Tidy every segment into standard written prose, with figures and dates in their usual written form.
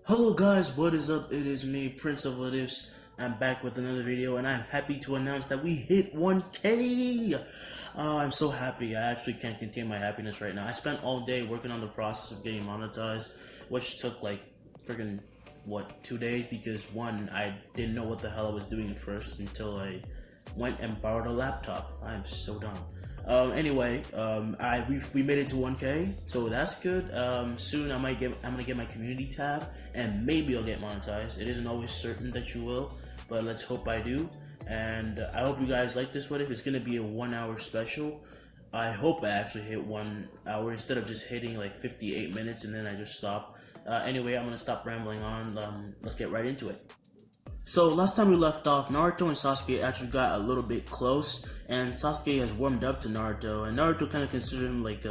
Hello guys, what is up? It is me, Prince of Lettuce. I'm back with another video and I'm happy to announce that we hit 1K! I'm so happy. I actually can't contain my happiness right now. I spent all day working on the process of getting monetized, which took like freaking, 2 days? Because one, I didn't know what the hell I was doing at first until I went and borrowed a laptop. I am so dumb. Anyway, we made it to 1K, so that's good. Soon I'm gonna get my community tab, and maybe I'll get monetized. It isn't always certain that you will, but let's hope I do. And I hope you guys like this. What if it's gonna be a 1 hour special? I hope I actually hit 1 hour instead of just hitting like 58 minutes and then I just stop. Anyway, I'm gonna stop rambling on. Let's get right into it. So last time we left off, Naruto and Sasuke actually got a little bit close, and Sasuke has warmed up to Naruto, and Naruto kind of considered him like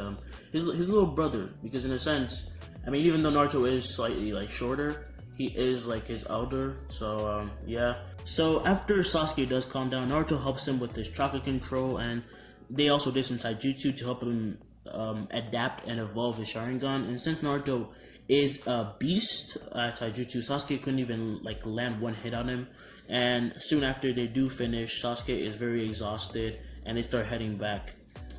his little brother, because in a sense, I mean, even though Naruto is slightly like shorter, he is like his elder. So yeah. So after Sasuke does calm down, Naruto helps him with his chakra control, and they also did some taijutsu to help him adapt and evolve his Sharingan. And since Naruto is a beast at taijutsu, Sasuke couldn't even like land one hit on him. And soon after they do finish, Sasuke is very exhausted, and they start heading back.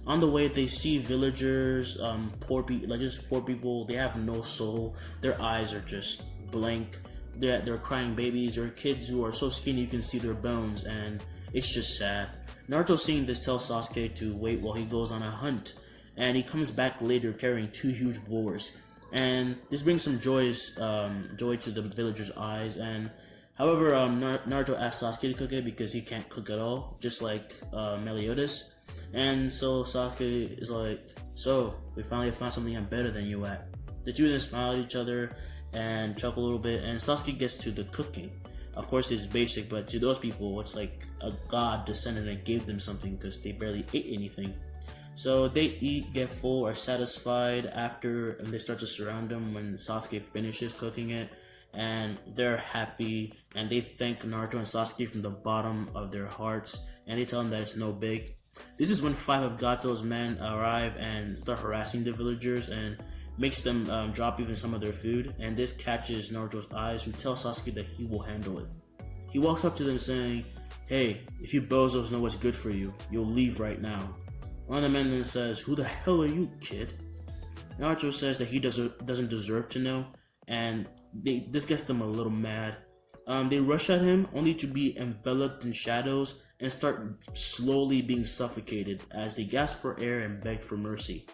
On the way, they see villagers, poor people, like just poor people. They have no soul. Their eyes are just blank. They're crying babies. They're kids who are so skinny you can see their bones, and it's just sad. Naruto, seeing this, tells Sasuke to wait while he goes on a hunt, and he comes back later carrying two huge boars. And this brings some joy to the villagers' eyes. And however, Naruto asks Sasuke to cook it because he can't cook at all, just like Meliodas. And so Sasuke is like, "So we finally found something I'm better than you at." The two then smile at each other and chuckle a little bit. And Sasuke gets to the cooking. Of course, it's basic, but to those people, it's like a god descended and gave them something because they barely ate anything. So they eat, get full, are satisfied after, and they start to surround them when Sasuke finishes cooking it, and they're happy, and they thank Naruto and Sasuke from the bottom of their hearts, and they tell them that it's no big. This is when 5 of Gato's men arrive and start harassing the villagers and makes them drop even some of their food, and this catches Naruto's eyes, who tells Sasuke that he will handle it. He walks up to them saying, "Hey, if you bozos know what's good for you, you'll leave right now." One of the men then says, "Who the hell are you, kid?" Naruto says that he doesn't deserve to know, and this gets them a little mad. They rush at him only to be enveloped in shadows and start slowly being suffocated as they gasp for air and beg for mercy.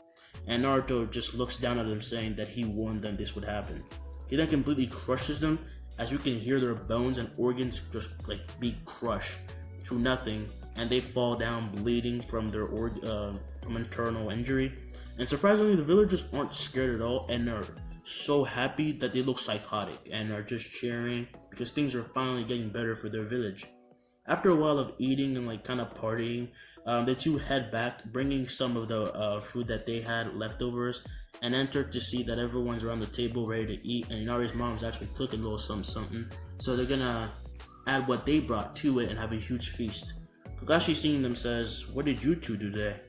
And Naruto just looks down at them, saying that he warned them this would happen. He then completely crushes them, as you can hear their bones and organs just like be crushed to nothing, and they fall down bleeding from their from internal injury. And surprisingly, the villagers aren't scared at all and are so happy that they look psychotic and are just cheering because things are finally getting better for their village. After a while of eating and like kind of partying, the two head back, bringing some of the food that they had leftovers, and enter to see that everyone's around the table ready to eat, and Inari's mom's actually cooking a little something. So they're gonna add what they brought to it and have a huge feast. Kakashi, seeing them, says, "What did you two do today?"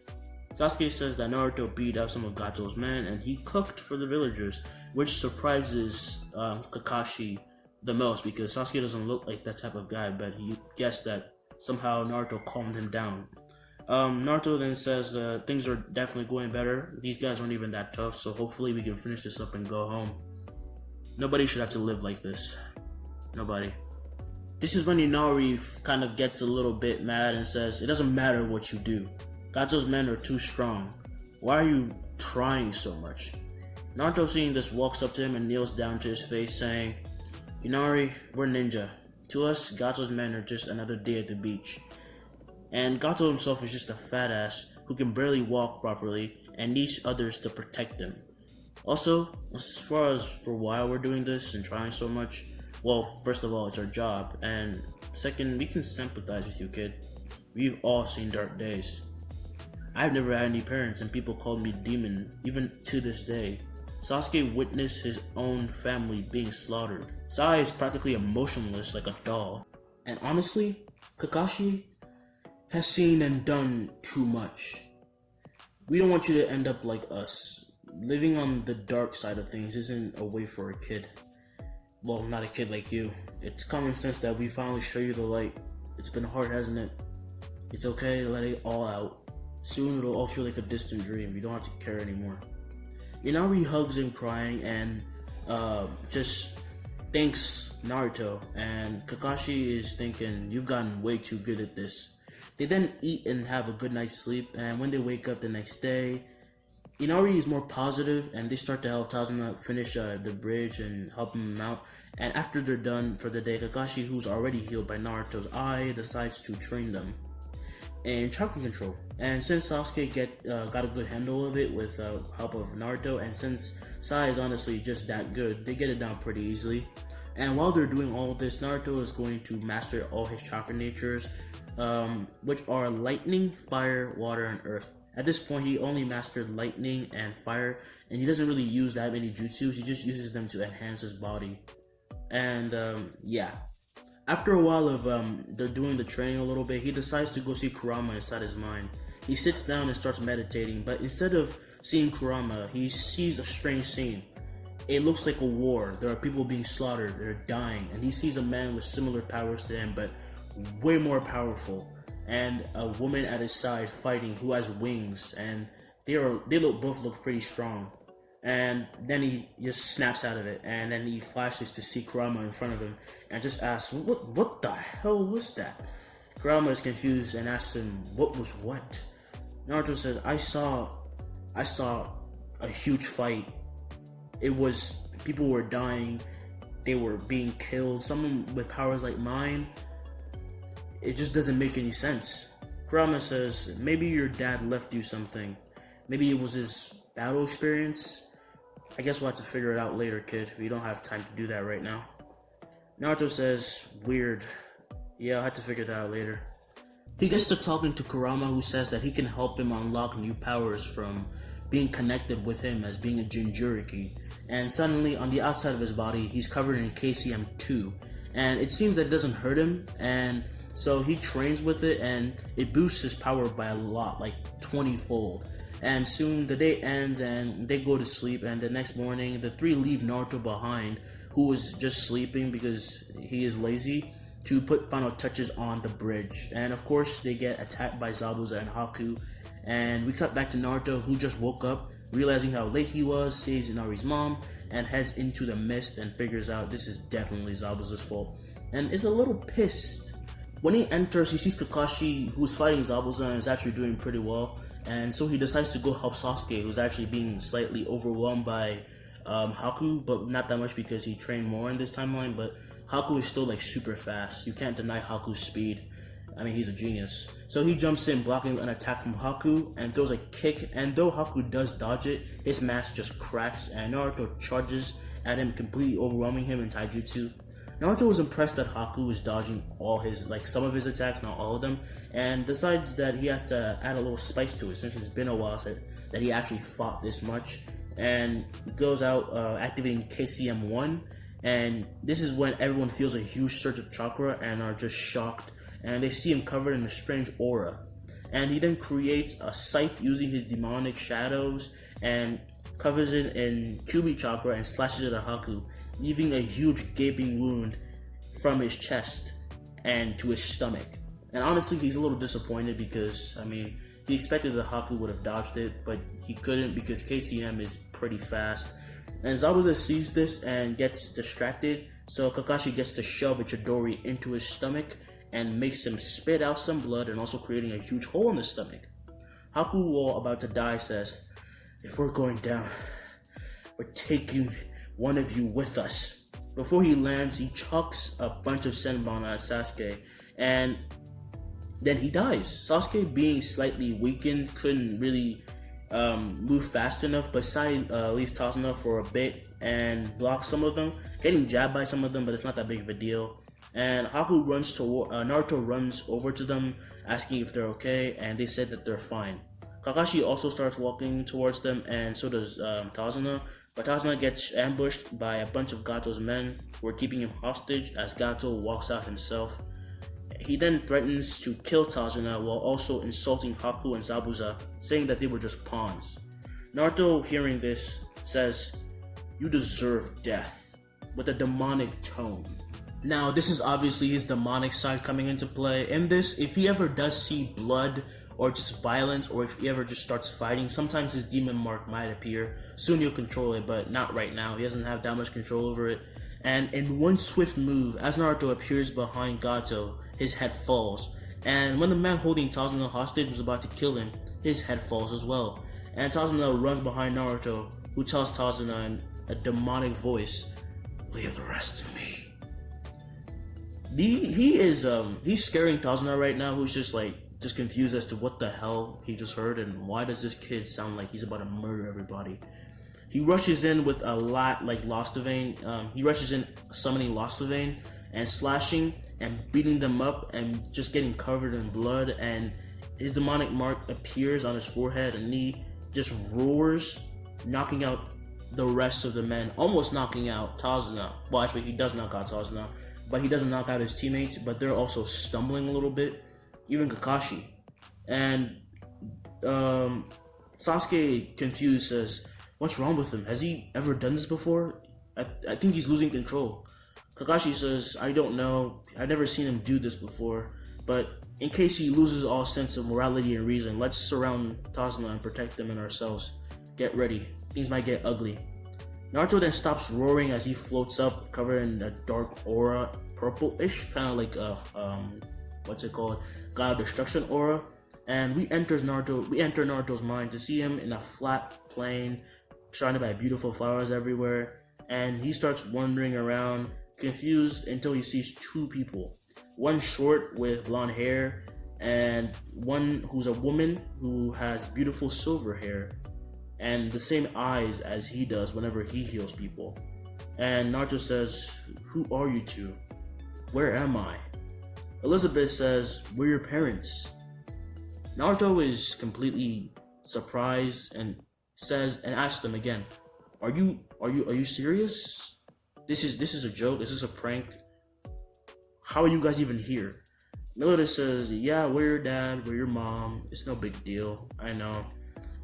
Sasuke says that Naruto beat up some of Gato's men and he cooked for the villagers, which surprises Kakashi the most because Sasuke doesn't look like that type of guy, but he guessed that somehow Naruto calmed him down. Naruto then says things are definitely going better. These guys aren't even that tough, so hopefully we can finish this up and go home. Nobody should have to live like this. Nobody. This is when Inari kind of gets a little bit mad and says, "It doesn't matter what you do. Gato's men are too strong. Why are you trying so much?" Naruto, seeing this, walks up to him and kneels down to his face, saying, "Inari, we're ninja. To us, Gato's men are just another day at the beach. And Gato himself is just a fat ass who can barely walk properly and needs others to protect them. Also, as far as for why we're doing this and trying so much, well, first of all, it's our job, and second, we can sympathize with you, kid. We've all seen dark days. I've never had any parents, and people called me demon, even to this day. Sasuke witnessed his own family being slaughtered. Sai is practically emotionless like a doll. And honestly, Kakashi has seen and done too much. We don't want you to end up like us. Living on the dark side of things isn't a way for a kid. well, not a kid like you. It's common sense that we finally show you the light. It's been hard, hasn't it? It's okay, let it all out. Soon it'll all feel like a distant dream. You don't have to care anymore. Inari hugs him crying and just thanks Naruto, and Kakashi is thinking, you've gotten way too good at this. They then eat and have a good night's sleep, and when they wake up the next day, Inari is more positive, and they start to help Tazuna finish the bridge and help him out. And after they're done for the day, Kakashi, who's already healed by Naruto's eye, decides to train them in chakra control. And since Sasuke got a good handle of it with help of Naruto, and since Sai is honestly just that good, they get it down pretty easily. And while they're doing all of this, Naruto is going to master all his chakra natures, which are lightning, fire, water, and earth. At this point, he only mastered lightning and fire, and he doesn't really use that many jutsus. He just uses them to enhance his body. And yeah, after a while of they're doing the training a little bit, he decides to go see Kurama inside his mind. He sits down and starts meditating, but instead of seeing Kurama, he sees a strange scene. It looks like a war. There are people being slaughtered, they're dying, and he sees a man with similar powers to him, but way more powerful, and a woman at his side fighting who has wings, and they both look pretty strong. And then he just snaps out of it, and then he flashes to see Kurama in front of him and just asks, what the hell was that? Kurama is confused and asks him, what was what? Naruto says, I saw a huge fight. It was, people were dying, they were being killed, someone with powers like mine. It just doesn't make any sense. Kurama says, maybe your dad left you something. Maybe it was his battle experience. I guess we'll have to figure it out later, kid. We don't have time to do that right now. Naruto says, weird. Yeah, I'll have to figure that out later. He gets to talking to Kurama, who says that he can help him unlock new powers from being connected with him as being a Jinchuriki. And suddenly, on the outside of his body, he's covered in KCM2. And it seems that it doesn't hurt him, and so he trains with it, and it boosts his power by a lot, like 20-fold. And soon the day ends and they go to sleep, and the next morning the three leave Naruto behind, who was just sleeping because he is lazy, to put final touches on the bridge. And of course they get attacked by Zabuza and Haku, and we cut back to Naruto, who just woke up, realizing how late he was, saves Inari's mom, and heads into the mist and figures out this is definitely Zabuza's fault, and is a little pissed. When he enters, he sees Kakashi, who's fighting Zabuza and is actually doing pretty well, and so he decides to go help Sasuke, who's actually being slightly overwhelmed by Haku, but not that much because he trained more in this timeline. But Haku is still like super fast. You can't deny Haku's speed. I mean, he's a genius. So he jumps in, blocking an attack from Haku, and throws a kick, and though Haku does dodge it, his mask just cracks, and Naruto charges at him, completely overwhelming him in taijutsu. Naruto was impressed that Haku is dodging all his, some of his attacks, not all of them, and decides that he has to add a little spice to it since it's been a while that he actually fought this much, and goes out activating KCM1, and this is when everyone feels a huge surge of chakra and are just shocked, and they see him covered in a strange aura. And he then creates a scythe using his demonic shadows and covers it in Kyuubi chakra and slashes it at Haku, leaving a huge gaping wound from his chest and to his stomach. And honestly, he's a little disappointed because, I mean, he expected that Haku would have dodged it, but he couldn't because KCM is pretty fast. And Zabuza sees this and gets distracted, so Kakashi gets to shove a Chidori into his stomach and makes him spit out some blood and also creating a huge hole in his stomach. Haku, while about to die, says, if we're going down, we're taking one of you with us. Before he lands, he chucks a bunch of Senbon at Sasuke, and then he dies. Sasuke, being slightly weakened, couldn't really move fast enough, but Sai leaves Tazuna for a bit and blocks some of them, getting jabbed by some of them, but it's not that big of a deal. And Haku runs toward Naruto runs over to them, asking if they're okay, and they said that they're fine. Kakashi also starts walking towards them, and so does Tazuna, but Tazuna gets ambushed by a bunch of Gato's men who are keeping him hostage as Gato walks out himself. He then threatens to kill Tazuna while also insulting Haku and Zabuza, saying that they were just pawns. Naruto, hearing this, says, "You deserve death." with a demonic tone. Now, this is obviously his demonic side coming into play. In this, if he ever does see blood or just violence, or if he ever just starts fighting, sometimes his demon mark might appear. Soon he'll control it, but not right now. He doesn't have that much control over it. And in one swift move, as Naruto appears behind Gato, his head falls. And when the man holding Tazuna hostage was about to kill him, his head falls as well. And Tazuna runs behind Naruto, who tells Tazuna in a demonic voice, "Leave the rest to me." He's scaring Tazuna right now, who's just confused as to what the hell he just heard and why does this kid sound like he's about to murder everybody. He rushes in with a lot like Vein. He rushes in summoning Vein and slashing and beating them up and just getting covered in blood, and his demonic mark appears on his forehead and he just roars, knocking out the rest of the men, almost knocking out Tazuna. Well, actually, he does knock out Tazuna, but he doesn't knock out his teammates, but they're also stumbling a little bit, even Kakashi. And Sasuke, confused, says, "What's wrong with him? Has he ever done this before? I think he's losing control." Kakashi says, "I don't know. I've never seen him do this before, but in case he loses all sense of morality and reason, let's surround Tazuna and protect them and ourselves. Get ready. Things might get ugly." Naruto then stops roaring as he floats up, covered in a dark aura, purple-ish, kind of like what's it called? God of Destruction aura. And we enter Naruto's mind to see him in a flat plain, surrounded by beautiful flowers everywhere. And he starts wandering around, confused, until he sees two people. One short with blonde hair, and one who's a woman who has beautiful silver hair and the same eyes as he does whenever he heals people. And Naruto says, "Who are you two? Where am I?" Elizabeth says, "We're your parents." Naruto is completely surprised and asks them again, Are you serious? This is a joke? Is this a prank? How are you guys even here?" Meliodas says, "Yeah, we're your dad, we're your mom. It's no big deal. I know."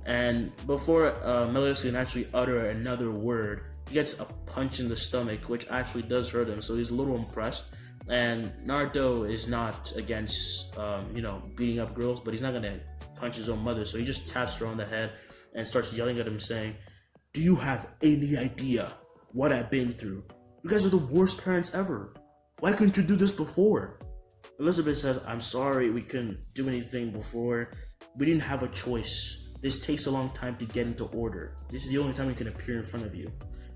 And before Meliodas can actually utter another word, he gets a punch in the stomach, which actually does hurt him. So he's a little impressed. And Naruto is not against, beating up girls, but he's not gonna punch his own mother. So he just taps her on the head and starts yelling at him, saying, "Do you have any idea what I've been through? You guys are the worst parents ever. Why couldn't you do this before?" Elizabeth says, "I'm sorry, we couldn't do anything before. We didn't have a choice. This takes a long time to get into order. This is the only time we can appear in front of you."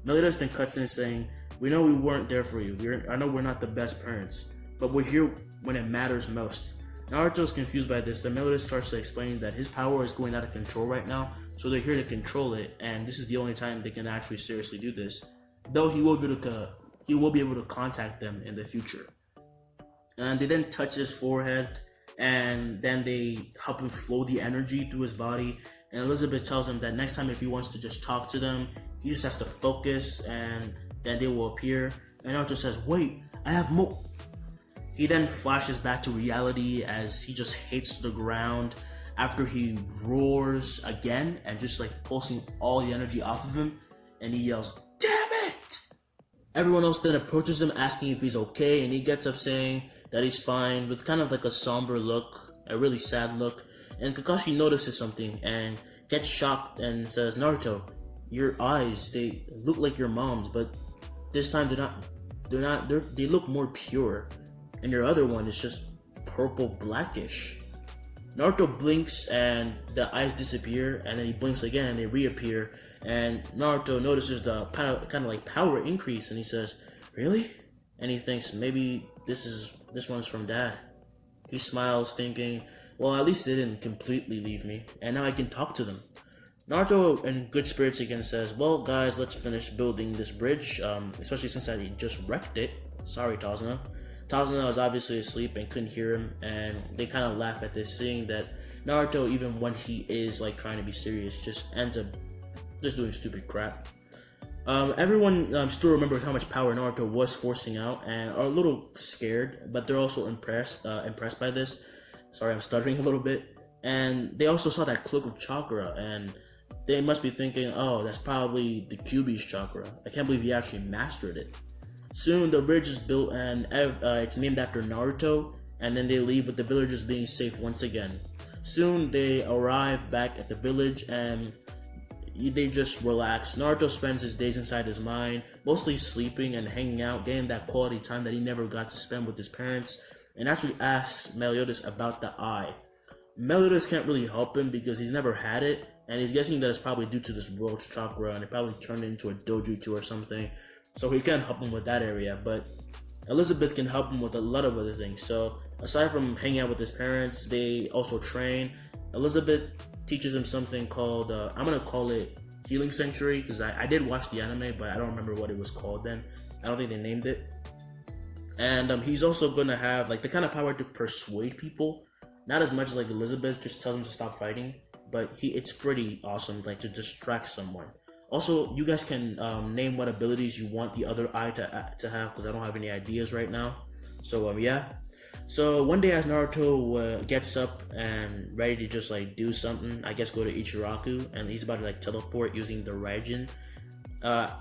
Meliodas then cuts in saying, "We know we weren't there for you. I know we're not the best parents, but we're here when it matters most." Naruto's confused by this, and Meliodas starts to explain that his power is going out of control right now, so they're here to control it, and this is the only time they can actually seriously do this. Though he will be able to contact them in the future. And they then touch his forehead, and then they help him flow the energy through his body. And Elizabeth tells him that next time, if he wants to just talk to them, he just has to focus, and then they will appear. And Naruto says, "Wait, I have more." He then flashes back to reality as he just hits the ground after he roars again and just pulsing all the energy off of him, and he yells, "Damn it!" Everyone else then approaches him asking if he's okay, and he gets up saying that he's fine with kind of a somber look, a really sad look. And Kakashi notices something and gets shocked and says, "Naruto, your eyes, they look like your mom's, but this time they look more pure. And your other one is just purple blackish." Naruto blinks and the eyes disappear, and then he blinks again and they reappear, and Naruto notices the kind of power increase, and he says, "Really?" And he thinks maybe this one's from Dad. He smiles, thinking, "Well, at least they didn't completely leave me, and now I can talk to them." Naruto, in good spirits again, says, "Well, guys, let's finish building this bridge, especially since I just wrecked it. Sorry, Tazuna." Tazuna was obviously asleep and couldn't hear him, and they kind of laugh at this, seeing that Naruto, even when he is trying to be serious, just ends up just doing stupid crap. Everyone still remembers how much power Naruto was forcing out and are a little scared, but they're also impressed by this. Sorry, I'm stuttering a little bit. And they also saw that cloak of chakra, and they must be thinking, "Oh, that's probably the Kyuubi's chakra. I can't believe he actually mastered it." Soon the bridge is built and it's named after Naruto, and then they leave with the villagers being safe once again. Soon they arrive back at the village and they just relax. Naruto spends his days inside his mind, mostly sleeping and hanging out, getting that quality time that he never got to spend with his parents, and actually asks Meliodas about the eye. Meliodas can't really help him because he's never had it, and he's guessing that it's probably due to this world chakra, and it probably turned into a dojutsu or something, so he can't help him with that area, but Elizabeth can help him with a lot of other things. So aside from hanging out with his parents, they also train. Elizabeth teaches him something called, I'm going to call it Healing Sanctuary, because I did watch the anime, but I don't remember what it was called then. I don't think they named it. And he's also going to have like the kind of power to persuade people. Not as much as like Elizabeth just tells him to stop fighting, but it's pretty awesome, like to distract someone. Also, you guys can name what abilities you want the other eye to have, because I don't have any ideas right now. So yeah. So one day as Naruto gets up and ready to just like do something, I guess go to Ichiraku, and he's about to like teleport using the Raijin.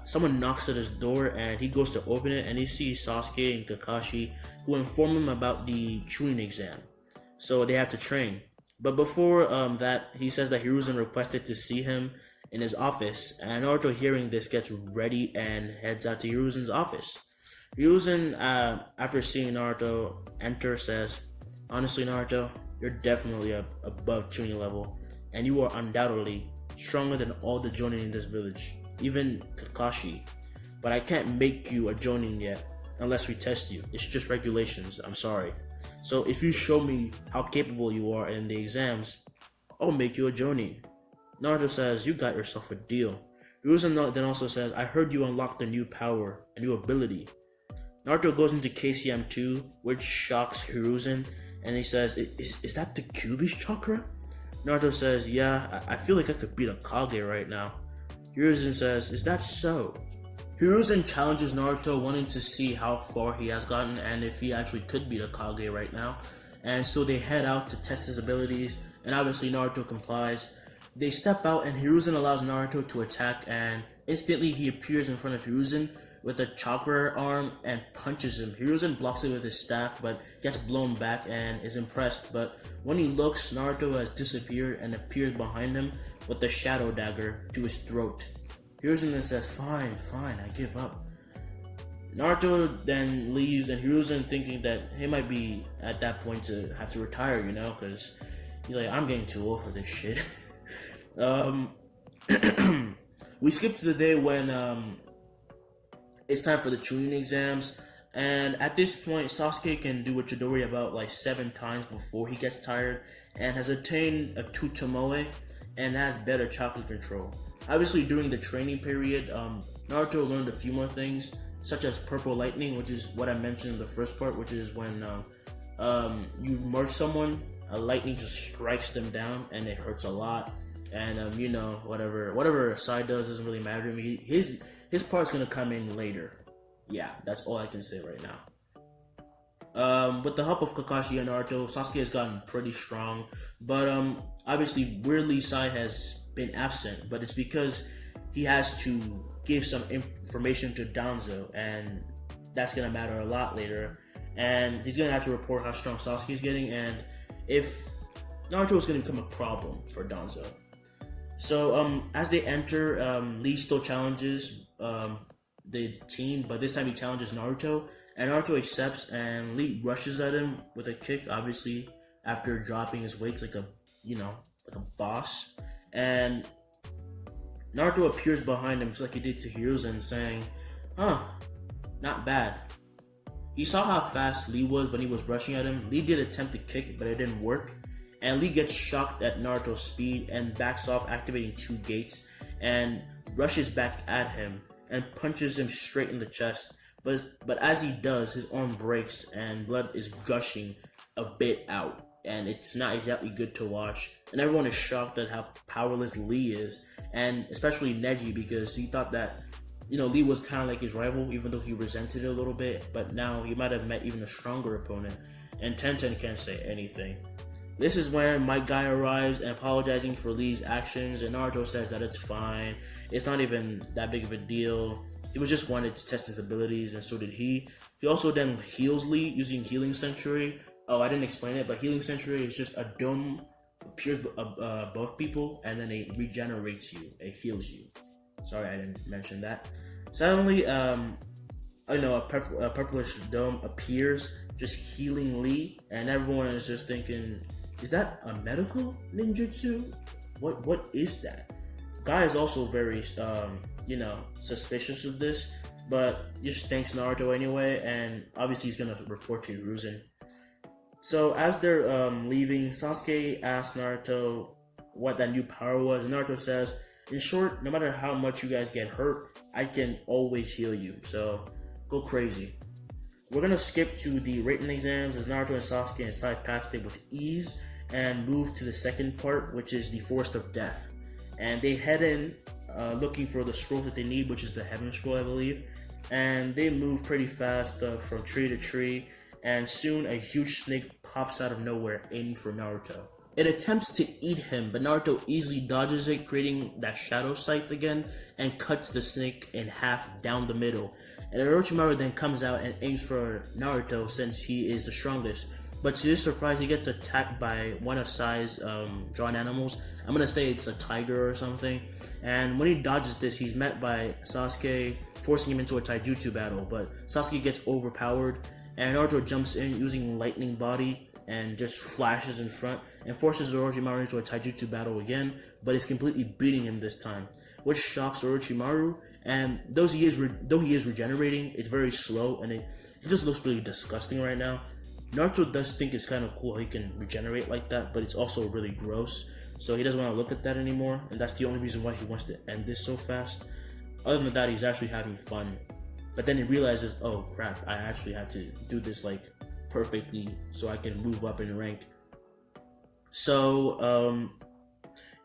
Someone knocks at his door and he goes to open it, and he sees Sasuke and Kakashi, who inform him about the Chunin exam. So they have to train. But before that, he says that Hiruzen requested to see him in his office, and Naruto, hearing this, gets ready and heads out to Hiruzen's office. Hiruzen, after seeing Naruto enter, says, "Honestly, Naruto, you're definitely above Chunin level, and you are undoubtedly stronger than all the Jonin in this village, even Kakashi. But I can't make you a Jonin yet, unless we test you. It's just regulations, I'm sorry. So if you show me how capable you are in the exams, I'll make you a Jonin." Naruto says, "You got yourself a deal." Hiruzen then also says, "I heard you unlocked a new power, a new ability." Naruto goes into KCM 2, which shocks Hiruzen, and he says, Is that the Kyuubi's chakra?" Naruto says, "Yeah, I feel like I could beat a Kage right now." Hiruzen says, "Is that so?" Hiruzen challenges Naruto, wanting to see how far he has gotten and if he actually could beat a Kage right now. And so they head out to test his abilities, and obviously Naruto complies. They step out and Hiruzen allows Naruto to attack, and instantly he appears in front of Hiruzen with a chakra arm and punches him. Hiruzen blocks it with his staff but gets blown back and is impressed, but when he looks, Naruto has disappeared and appears behind him with the shadow dagger to his throat. Hiruzen then says, fine, I give up." Naruto then leaves, and Hiruzen, thinking that he might be at that point to have to retire, because he's like, "I'm getting too old for this shit." We skip to the day when it's time for the Chunin exams, and at this point Sasuke can do a Chidori about like 7 times before he gets tired, and has attained a Tutomoe and has better chakra control. Obviously during the training period, Naruto learned a few more things, such as purple lightning, which is what I mentioned in the first part, which is when you murk someone, a lightning just strikes them down and it hurts a lot. And whatever Sai does doesn't really matter to me. His part's gonna come in later. Yeah, that's all I can say right now. With the help of Kakashi and Naruto, Sasuke has gotten pretty strong, but obviously weirdly Sai has been absent, but it's because he has to give some information to Danzo, and that's gonna matter a lot later. And he's gonna have to report how strong Sasuke is getting, and if Naruto is gonna become a problem for Danzo. So as they enter, Lee still challenges the team, but this time he challenges Naruto, and Naruto accepts, and Lee rushes at him with a kick, obviously after dropping his weights like a boss. And Naruto appears behind him just like he did to Hiruzen, saying, "Not bad." He saw how fast Lee was when he was rushing at him. Lee did attempt to kick, but it didn't work. And Lee gets shocked at Naruto's speed and backs off, activating 2 gates, and rushes back at him and punches him straight in the chest. But as he does, his arm breaks and blood is gushing a bit out, and it's not exactly good to watch. And everyone is shocked at how powerless Lee is, and especially Neji, because he thought that Lee was kind of like his rival, even though he resented it a little bit. But now he might have met even a stronger opponent, and Tenten can't say anything. This is when my guy arrives and apologizing for Lee's actions, and Naruto says that it's fine, it's not even that big of a deal. He was just wanted to test his abilities, and so did he. He also then heals Lee using Healing Sanctuary. Oh, I didn't explain it, but Healing Sanctuary is just a dome appears above people, and then it regenerates you. It heals you. Sorry, I didn't mention that. Suddenly, a purplish dome appears, just healing Lee, and everyone is just thinking, is that a medical ninjutsu? What is that? Guy is also very suspicious of this, but he just thanks Naruto anyway, and obviously he's gonna report to Hiruzen. So as they're leaving, Sasuke asks Naruto what that new power was, and Naruto says, in short, no matter how much you guys get hurt, I can always heal you, so go crazy. We're gonna skip to the written exams as Naruto and Sasuke inside past it with ease and move to the second part, which is the Forest of Death. And they head in looking for the scroll that they need, which is the Heaven Scroll, I believe. And they move pretty fast from tree to tree, and soon a huge snake pops out of nowhere, aiming for Naruto. It attempts to eat him, but Naruto easily dodges it, creating that shadow scythe again, and cuts the snake in half down the middle. And Orochimaru then comes out and aims for Naruto since he is the strongest. But to his surprise, he gets attacked by one of Sai's drawn animals. I'm gonna say it's a tiger or something. And when he dodges this, he's met by Sasuke, forcing him into a taijutsu battle. But Sasuke gets overpowered, and Naruto jumps in using Lightning Body and just flashes in front and forces Orochimaru into a taijutsu battle again, but is completely beating him this time, which shocks Orochimaru. And though he is regenerating, it's very slow, and he just looks really disgusting right now. Naruto does think it's kind of cool how he can regenerate like that, but it's also really gross, so he doesn't want to look at that anymore, and that's the only reason why he wants to end this so fast. Other than that, he's actually having fun, but then he realizes, oh crap, I actually have to do this like perfectly so I can move up in rank. So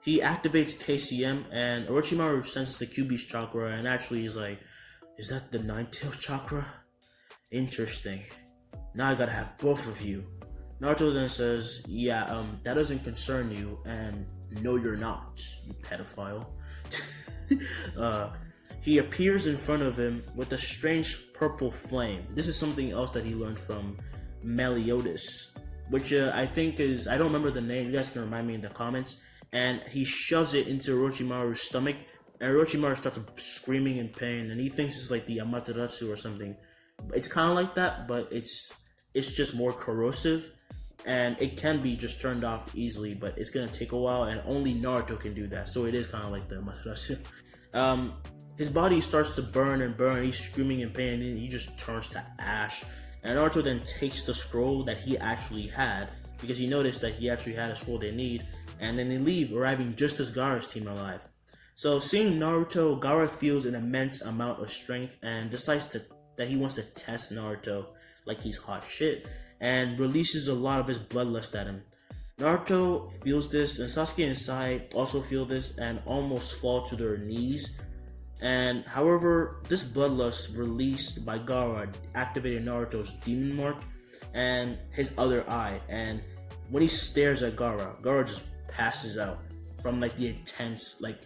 he activates KCM, and Orochimaru senses the Kyuubi's chakra, and actually he's like, is that the Nine-Tails chakra? Interesting. Now I gotta have both of you. Naruto then says, yeah, that doesn't concern you, and no you're not, you pedophile. He appears in front of him with a strange purple flame. This is something else that he learned from Meliodas, which I think is, I don't remember the name, you guys can remind me in the comments, and he shoves it into Orochimaru's stomach, and Orochimaru starts screaming in pain, and he thinks it's like the Amaterasu or something. It's kind of like that, but it's just more corrosive, and it can be just turned off easily, but it's gonna take a while, and only Naruto can do that, so it is kind of like the Amaterasu. His body starts to burn and burn, he's screaming in pain, and he just turns to ash. And Naruto then takes the scroll that he actually had, because he noticed that he actually had a scroll they need, and then they leave, arriving just as Gaara's team alive. So seeing Naruto, Gaara feels an immense amount of strength and decides that he wants to test Naruto like he's hot shit, and releases a lot of his bloodlust at him. Naruto feels this, and Sasuke and Sai also feel this and almost fall to their knees. And however, this bloodlust released by Gaara activated Naruto's demon mark and his other eye, and when he stares at Gaara just passes out from like the intense like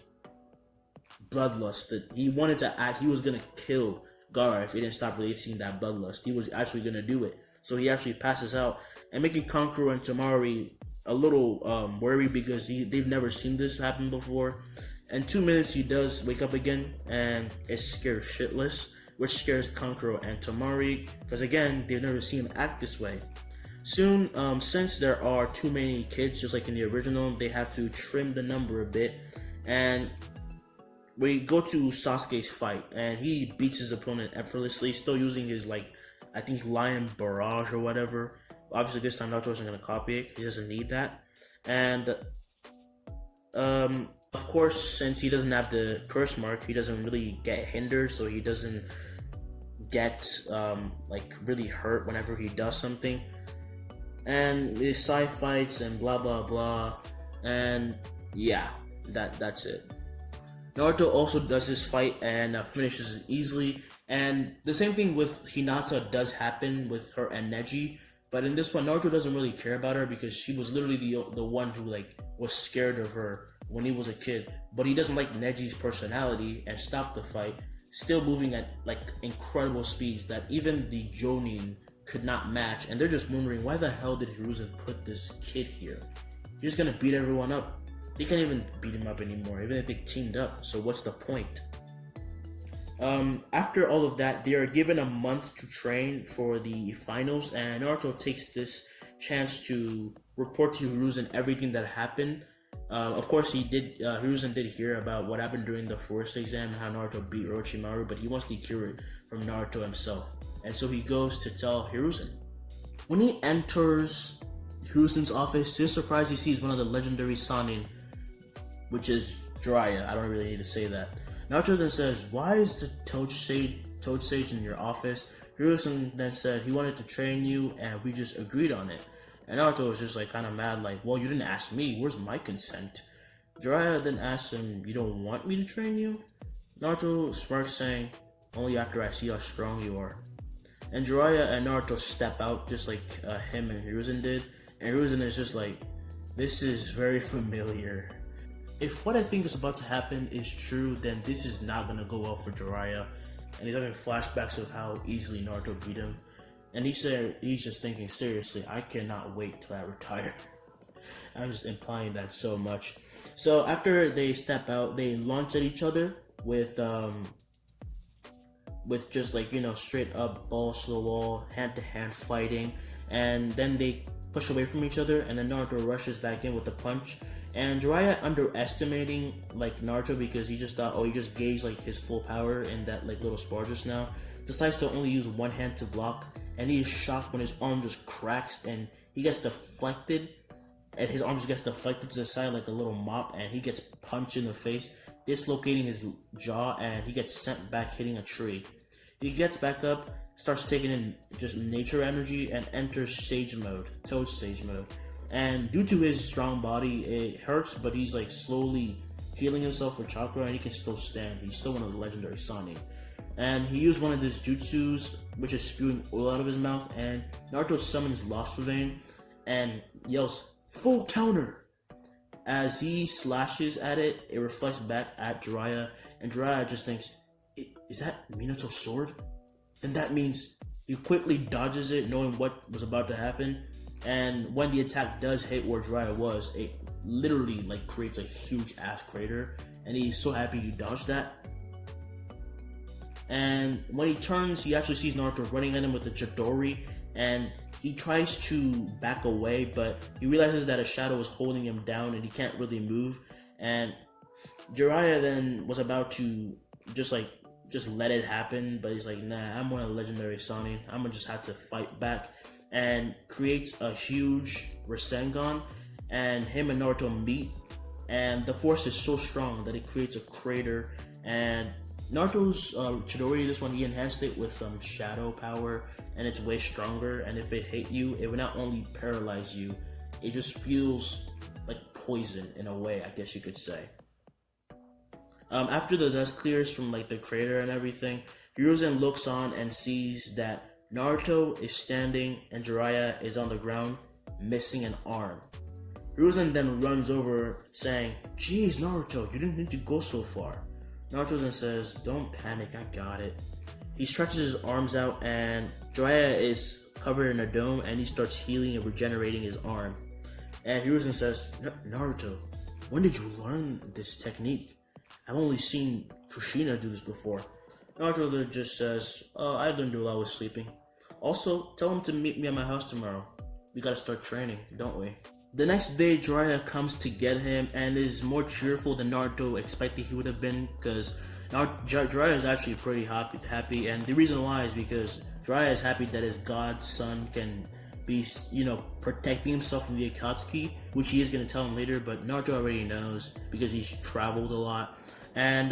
bloodlust that he wanted to act. He was gonna kill Gaara if he didn't stop releasing that bloodlust. He was actually gonna do it, so he actually passes out, and making Kankuro and Temari a little worried because they've never seen this happen before. In 2 minutes, he does wake up again, and is scared shitless, which scares Kankuro and Temari, because again, they've never seen him act this way. Soon, since there are too many kids, just like in the original, they have to trim the number a bit, and we go to Sasuke's fight, and he beats his opponent effortlessly, still using his, like, I think Lion Barrage or whatever. Obviously, this time Naruto isn't going to copy it, he doesn't need that. And, of course, since he doesn't have the curse mark, he doesn't really get hindered, so he doesn't get like really hurt whenever he does something. And the Sai fights and blah blah blah, and yeah, that's it. Naruto also does his fight and finishes it easily, and the same thing with Hinata does happen with her and Neji. But in this one, Naruto doesn't really care about her because she was literally the one who like was scared of her when he was a kid. But he doesn't like Neji's personality and stopped the fight. still moving at like incredible speeds that even the Jonin could not match, and they're just wondering why the hell did Hiruzen put this kid here? He's just gonna beat everyone up. They can't even beat him up anymore, even if they teamed up, so what's the point? After all of that, they are given a month to train for the finals, and Naruto takes this chance to report to Hiruzen everything that happened. Of course, Hiruzen did hear about what happened during the first exam, how Naruto beat Orochimaru, but he wants to hear it from Naruto himself. And so he goes to tell Hiruzen. When he enters Hiruzen's office, to his surprise, he sees one of the legendary Sannin, which is Jiraiya. I don't really need to say that. Naruto then says, "Why is the Toad Sage in your office?" Hiruzen then said, "He wanted to train you, and we just agreed on it." And Naruto was just like kind of mad, like, "Well, you didn't ask me. Where's my consent?" Jiraiya then asks him, "You don't want me to train you?" Naruto smirks, saying, "Only after I see how strong you are." And Jiraiya and Naruto step out just like him and Hiruzen did. And Hiruzen is just like, "This is very familiar." If what I think is about to happen is true, then this is not gonna go well for Jiraiya. And he's having flashbacks of how easily Naruto beat him. And he said he's just thinking, seriously, I cannot wait till I retire. I'm just implying that so much. So after they step out, they launch at each other with just like, straight up balls to the wall, hand to hand fighting, and then they push away from each other, and then Naruto rushes back in with a punch. And Jiraiya underestimating like Naruto because he just thought, he just gauged like his full power in that like little spar just now, decides to only use one hand to block, and he is shocked when his arm just cracks and he gets deflected, and his arm just gets deflected to the side like a little mop, and he gets punched in the face, dislocating his jaw, and he gets sent back hitting a tree. He gets back up, starts taking in just nature energy, and enters Sage Mode, Toad Sage Mode. And due to his strong body, it hurts, but he's like slowly healing himself with chakra, and he can still stand. He's still one of the legendary Sannin. And he used one of his jutsus, which is spewing oil out of his mouth, and Naruto summons Lost Vein and yells, "Full counter!" As he slashes at it, it reflects back at Jiraiya, and Jiraiya just thinks, "Is that Minato's sword?" Then that means he quickly dodges it, knowing what was about to happen. And when the attack does hit where Jiraiya was, it literally like creates a huge ass crater, and he's so happy he dodged that. And when he turns, he actually sees Naruto running at him with the Chidori, and he tries to back away, but he realizes that a shadow is holding him down and he can't really move. And Jiraiya then was about to just let it happen, but he's like, "Nah, I'm one of the legendary Sannin. I'm gonna just have to fight back," and creates a huge Rasengan, and him and Naruto meet, and the force is so strong that it creates a crater. And Naruto's Chidori, this one, he enhanced it with some shadow power, and it's way stronger, and if it hit you, it would not only paralyze you, it just feels like poison in a way, I guess you could say. After the dust clears from like the crater and everything, Hiruzen looks on and sees that Naruto is standing and Jiraiya is on the ground, missing an arm. Hiruzen then runs over saying, "Jeez, Naruto, you didn't need to go so far." Naruto then says, "Don't panic, I got it." He stretches his arms out, and Jiraiya is covered in a dome, and he starts healing and regenerating his arm. And Hiruzen says, "Naruto, when did you learn this technique? I've only seen Kushina do this before." Naruto just says, "I learned it while I was sleeping. Also, tell him to meet me at my house tomorrow. We gotta start training, don't we?" The next day, Jiraiya comes to get him and is more cheerful than Naruto expected he would have been, because Jiraiya is actually pretty happy, and the reason why is because Jiraiya is happy that his godson can be, protecting himself from the Akatsuki, which he is going to tell him later, but Naruto already knows because he's traveled a lot. And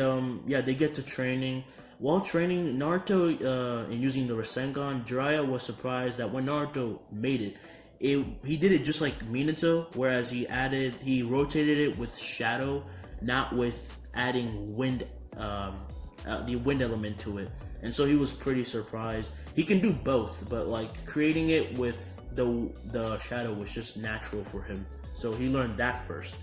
they get to training. While training, Naruto, in using the Rasengan, Jiraiya was surprised that when Naruto made it, he did it just like Minato, whereas he rotated it with shadow, not with adding wind, the wind element to it. And so he was pretty surprised. He can do both, but like creating it with the shadow was just natural for him. So he learned that first.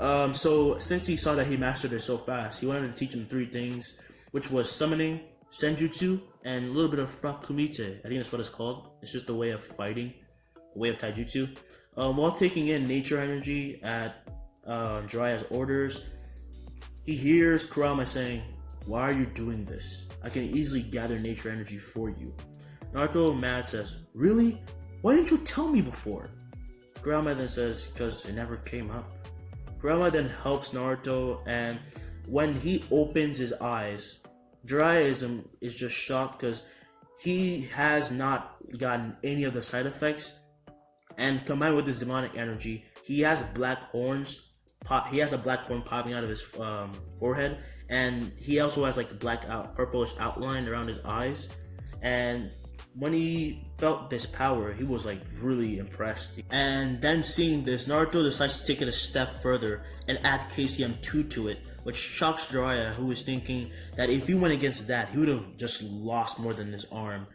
So since he saw that he mastered it so fast, he wanted to teach him three things, which was summoning, senjutsu, and a little bit of frakumite. I think that's what it's called. It's just a way of fighting, a way of taijutsu. While taking in nature energy at Jiraiya's orders, he hears Kurama saying, "Why are you doing this? I can easily gather nature energy for you." Naruto, mad, says, "Really? Why didn't you tell me before?" Kurama then says, "Because it never came up." Kurama then helps Naruto, and when he opens his eyes, Jiraiya is just shocked because he has not gotten any of the side effects, and combined with his demonic energy, he has black horns. He has a black horn popping out of his forehead, and he also has like a purplish outline around his eyes. And when he felt this power, he was like really impressed. And then seeing this, Naruto decides to take it a step further and adds KCM2 to it, which shocks Jiraiya, who was thinking that if he went against that, he would have just lost more than his arm.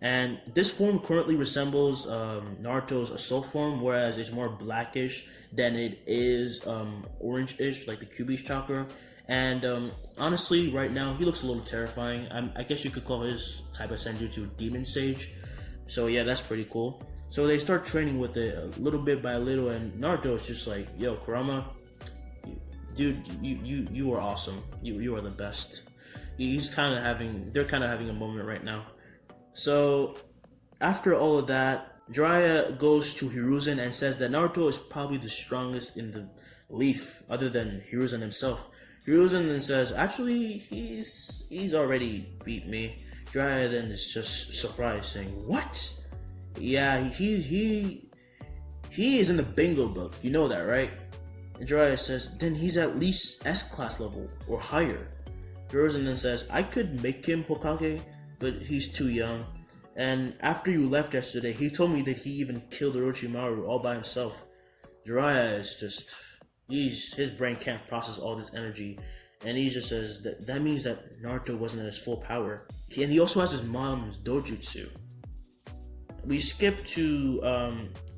And this form currently resembles Naruto's assault form, whereas it's more blackish than it is orange-ish, like the Kyuubi's chakra. And honestly, right now, he looks a little terrifying. I guess you could call his type of senjutsu Demon Sage. So yeah, that's pretty cool. So they start training with it a little bit by little, and Naruto is just like, "Yo, Kurama, dude, you are awesome. You are the best." They're kind of having a moment right now. So after all of that, Jiraiya goes to Hiruzen and says that Naruto is probably the strongest in the Leaf, other than Hiruzen himself. Hiruzen then says, "Actually, he's already beat me." Jiraiya then is just surprised, saying, "What? Yeah, he is in the bingo book. You know that, right?" And Jiraiya says, "Then he's at least S-class level or higher." Hiruzen then says, "I could make him Hokage, but he's too young. And after you left yesterday, he told me that he even killed Orochimaru all by himself." Jiraiya is just, his brain can't process all this energy, and he just says that means that Naruto wasn't at his full power. And he also has his mom's dojutsu. We skip to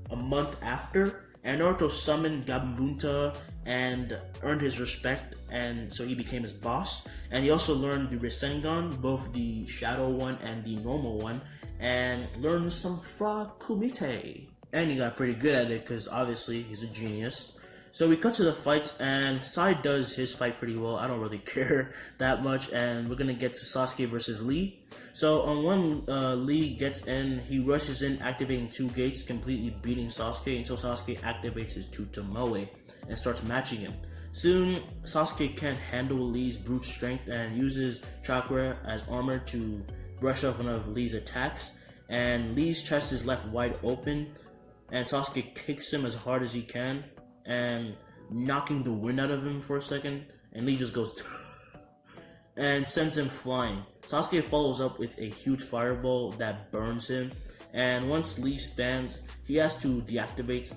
a month after, and Naruto summoned Gabunta and earned his respect, and so he became his boss. And he also learned the Rasengan, both the shadow one and the normal one, and learned some Frakumite. And he got pretty good at it because obviously he's a genius. So we cut to the fights, and Sai does his fight pretty well. I don't really care that much, and we're gonna get to Sasuke versus Lee. So on when Lee gets in, he rushes in, activating two gates, completely beating Sasuke until Sasuke activates his two Tomoe and starts matching him. Soon, Sasuke can't handle Lee's brute strength and uses chakra as armor to brush off one of Lee's attacks, and Lee's chest is left wide open, and Sasuke kicks him as hard as he can, and knocking the wind out of him for a second, and Lee just goes and sends him flying. Sasuke follows up with a huge fireball that burns him, and once Lee stands, he has to deactivate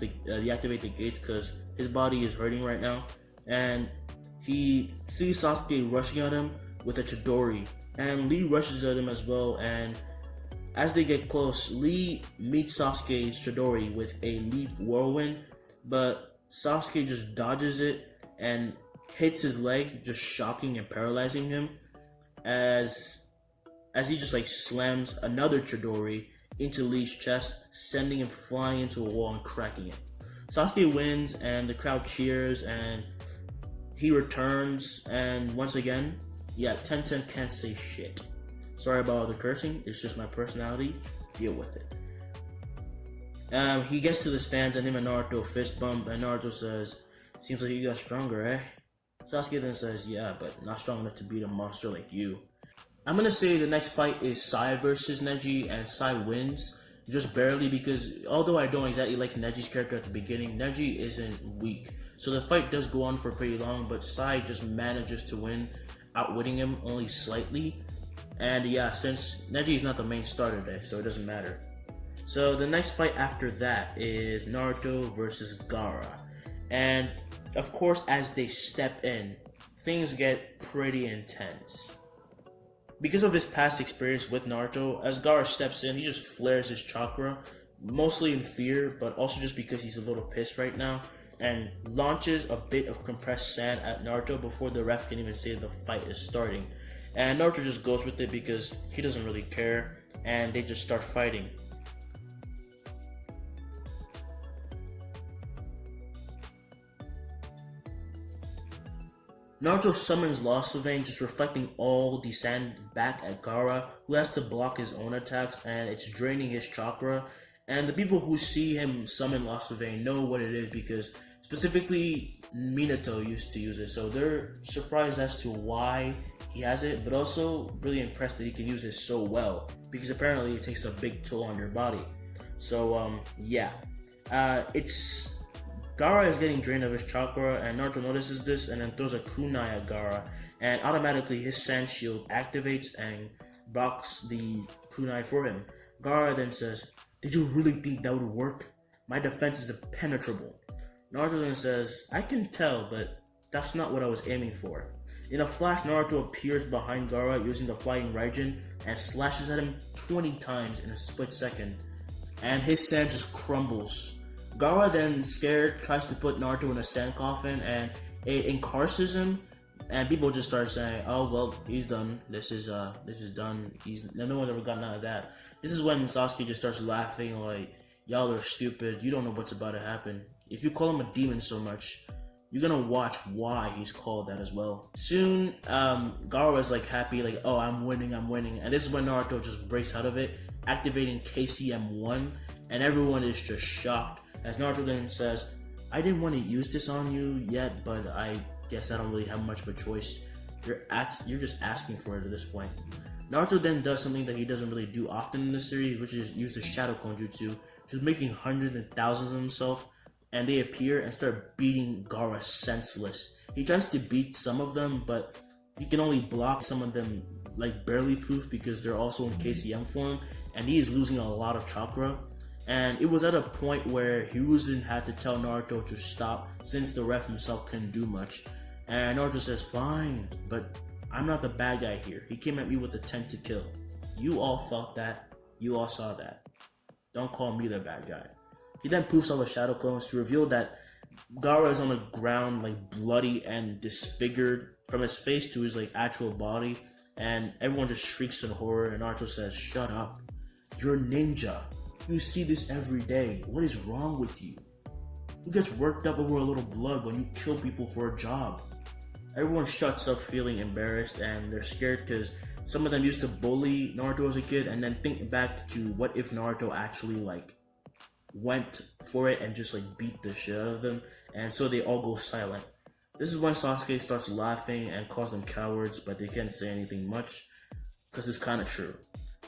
the gates because his body is hurting right now, and he sees Sasuke rushing at him with a Chidori, and Lee rushes at him as well, and as they get close, Lee meets Sasuke's Chidori with a leaf whirlwind, but Sasuke just dodges it and hits his leg, just shocking and paralyzing him as he just like slams another Chidori into Lee's chest, sending him flying into a wall and cracking it. Sasuke wins, and the crowd cheers, and he returns, and once again, yeah, Tenten can't say shit. Sorry about all the cursing, it's just my personality, deal with it. He gets to the stands, and him and Naruto fist bump, and Naruto says, "Seems like you got stronger, eh?" Sasuke then says, "Yeah, but not strong enough to beat a monster like you." I'm gonna say the next fight is Sai versus Neji, and Sai wins, just barely, because although I don't exactly like Neji's character at the beginning, Neji isn't weak. So the fight does go on for pretty long, but Sai just manages to win, outwitting him only slightly. And yeah, since Neji is not the main starter there, so it doesn't matter. So the next fight after that is Naruto versus Gaara. And of course, as they step in, things get pretty intense. Because of his past experience with Naruto, as Gaara steps in, he just flares his chakra, mostly in fear, but also just because he's a little pissed right now. and launches a bit of compressed sand at Naruto before the ref can even say the fight is starting. And Naruto just goes with it because he doesn't really care, and they just start fighting. Naruto summons Lost Sylvain, just reflecting all the sand back at Gaara, who has to block his own attacks, and it's draining his chakra. And the people who see him summon Lost Sylvain know what it is because specifically Minato used to use it, so they're surprised as to why he has it, but also really impressed that he can use it so well because apparently it takes a big toll on your body. So yeah, it's Gaara is getting drained of his chakra, and Naruto notices this and then throws a kunai at Gaara, and automatically his sand shield activates and blocks the kunai for him. Gaara then says, "Did you really think that would work? My defense is impenetrable." Naruto then says, "I can tell, but that's not what I was aiming for." In a flash, Naruto appears behind Gaara using the Flying Raijin and slashes at him 20 times in a split second, and his sand just crumbles. Gaara then, scared, tries to put Naruto in a sand coffin, and it incarcerates him, and people just start saying, "Oh well, he's done. This is done. No one's ever gotten out of that." This is when Sasuke just starts laughing like, "Y'all are stupid. You don't know what's about to happen. If you call him a demon so much, you're gonna watch why he's called that as well." Soon, Gaara is like happy, like, "Oh, I'm winning," and this is when Naruto just breaks out of it, activating KCM1, and everyone is just shocked. As Naruto then says, "I didn't want to use this on you yet, but I guess I don't really have much of a choice. You're just asking for it at this point." Naruto then does something that he doesn't really do often in the series, which is use the Shadow Clone Jutsu, just making hundreds and thousands of himself, and they appear and start beating Gaara senseless. He tries to beat some of them, but he can only block some of them like barely proof because they're also in KCM form, and he is losing a lot of chakra. And it was at a point where Hiruzen had to tell Naruto to stop since the ref himself couldn't do much. And Naruto says, "Fine, but I'm not the bad guy here. He came at me with intent to kill. You all felt that. You all saw that. Don't call me the bad guy." He then poofs all the shadow clones to reveal that Gaara is on the ground like bloody and disfigured from his face to his like actual body. And everyone just shrieks in horror, and Naruto says, "Shut up. You're a ninja. You see this every day. What is wrong with you? Who gets worked up over a little blood when you kill people for a job?" Everyone shuts up feeling embarrassed, and they're scared because some of them used to bully Naruto as a kid and then think back to what if Naruto actually like went for it and just like beat the shit out of them, and so they all go silent. This is when Sasuke starts laughing and calls them cowards, but they can't say anything much because it's kind of true.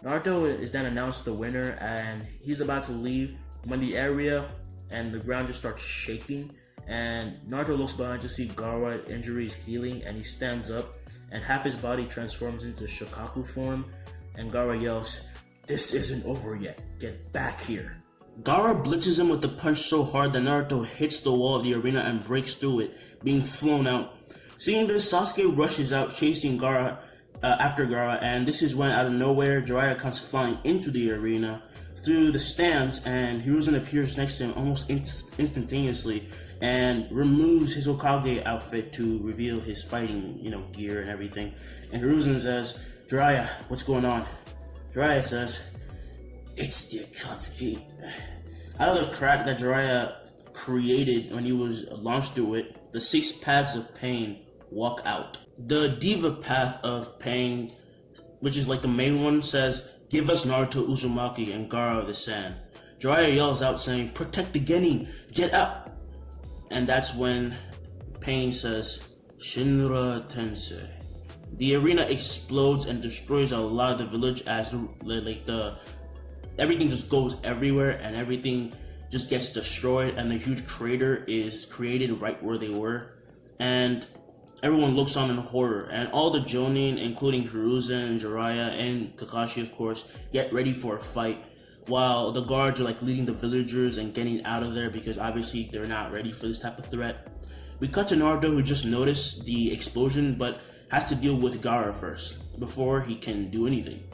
Naruto is then announced the winner, and he's about to leave when the area and the ground just starts shaking, and Naruto looks behind to see Gaara's injury is healing, and he stands up and half his body transforms into Shokaku form, and Gaara yells, "This isn't over yet, get back here." Gaara blitzes him with the punch so hard that Naruto hits the wall of the arena and breaks through it, being flown out. Seeing this, Sasuke rushes out chasing Gaara after Gaara, and this is when out of nowhere Jiraiya comes flying into the arena through the stands, and Hiruzen appears next to him almost instantaneously and removes his Hokage outfit to reveal his fighting, gear and everything. And Hiruzen says, "Jiraiya, what's going on?" Jiraiya says, "It's the Akatsuki." Out of the crack that Jiraiya created when he was launched through it, the 6 paths of pain walk out. The Diva path of pain, which is like the main one, says, "Give us Naruto, Uzumaki, and Gaara the sand." Jiraiya yells out saying, "Protect the Genin, get out!" And that's when Pain says, "Shinra Tensei." The arena explodes and destroys a lot of the village as everything just goes everywhere and everything just gets destroyed, and a huge crater is created right where they were. And everyone looks on in horror, and all the Jonin, including Hiruzen, Jiraiya, and Kakashi, of course, get ready for a fight, while the guards are leading the villagers and getting out of there because obviously they're not ready for this type of threat. We cut to Naruto, who just noticed the explosion but has to deal with Gaara first before he can do anything.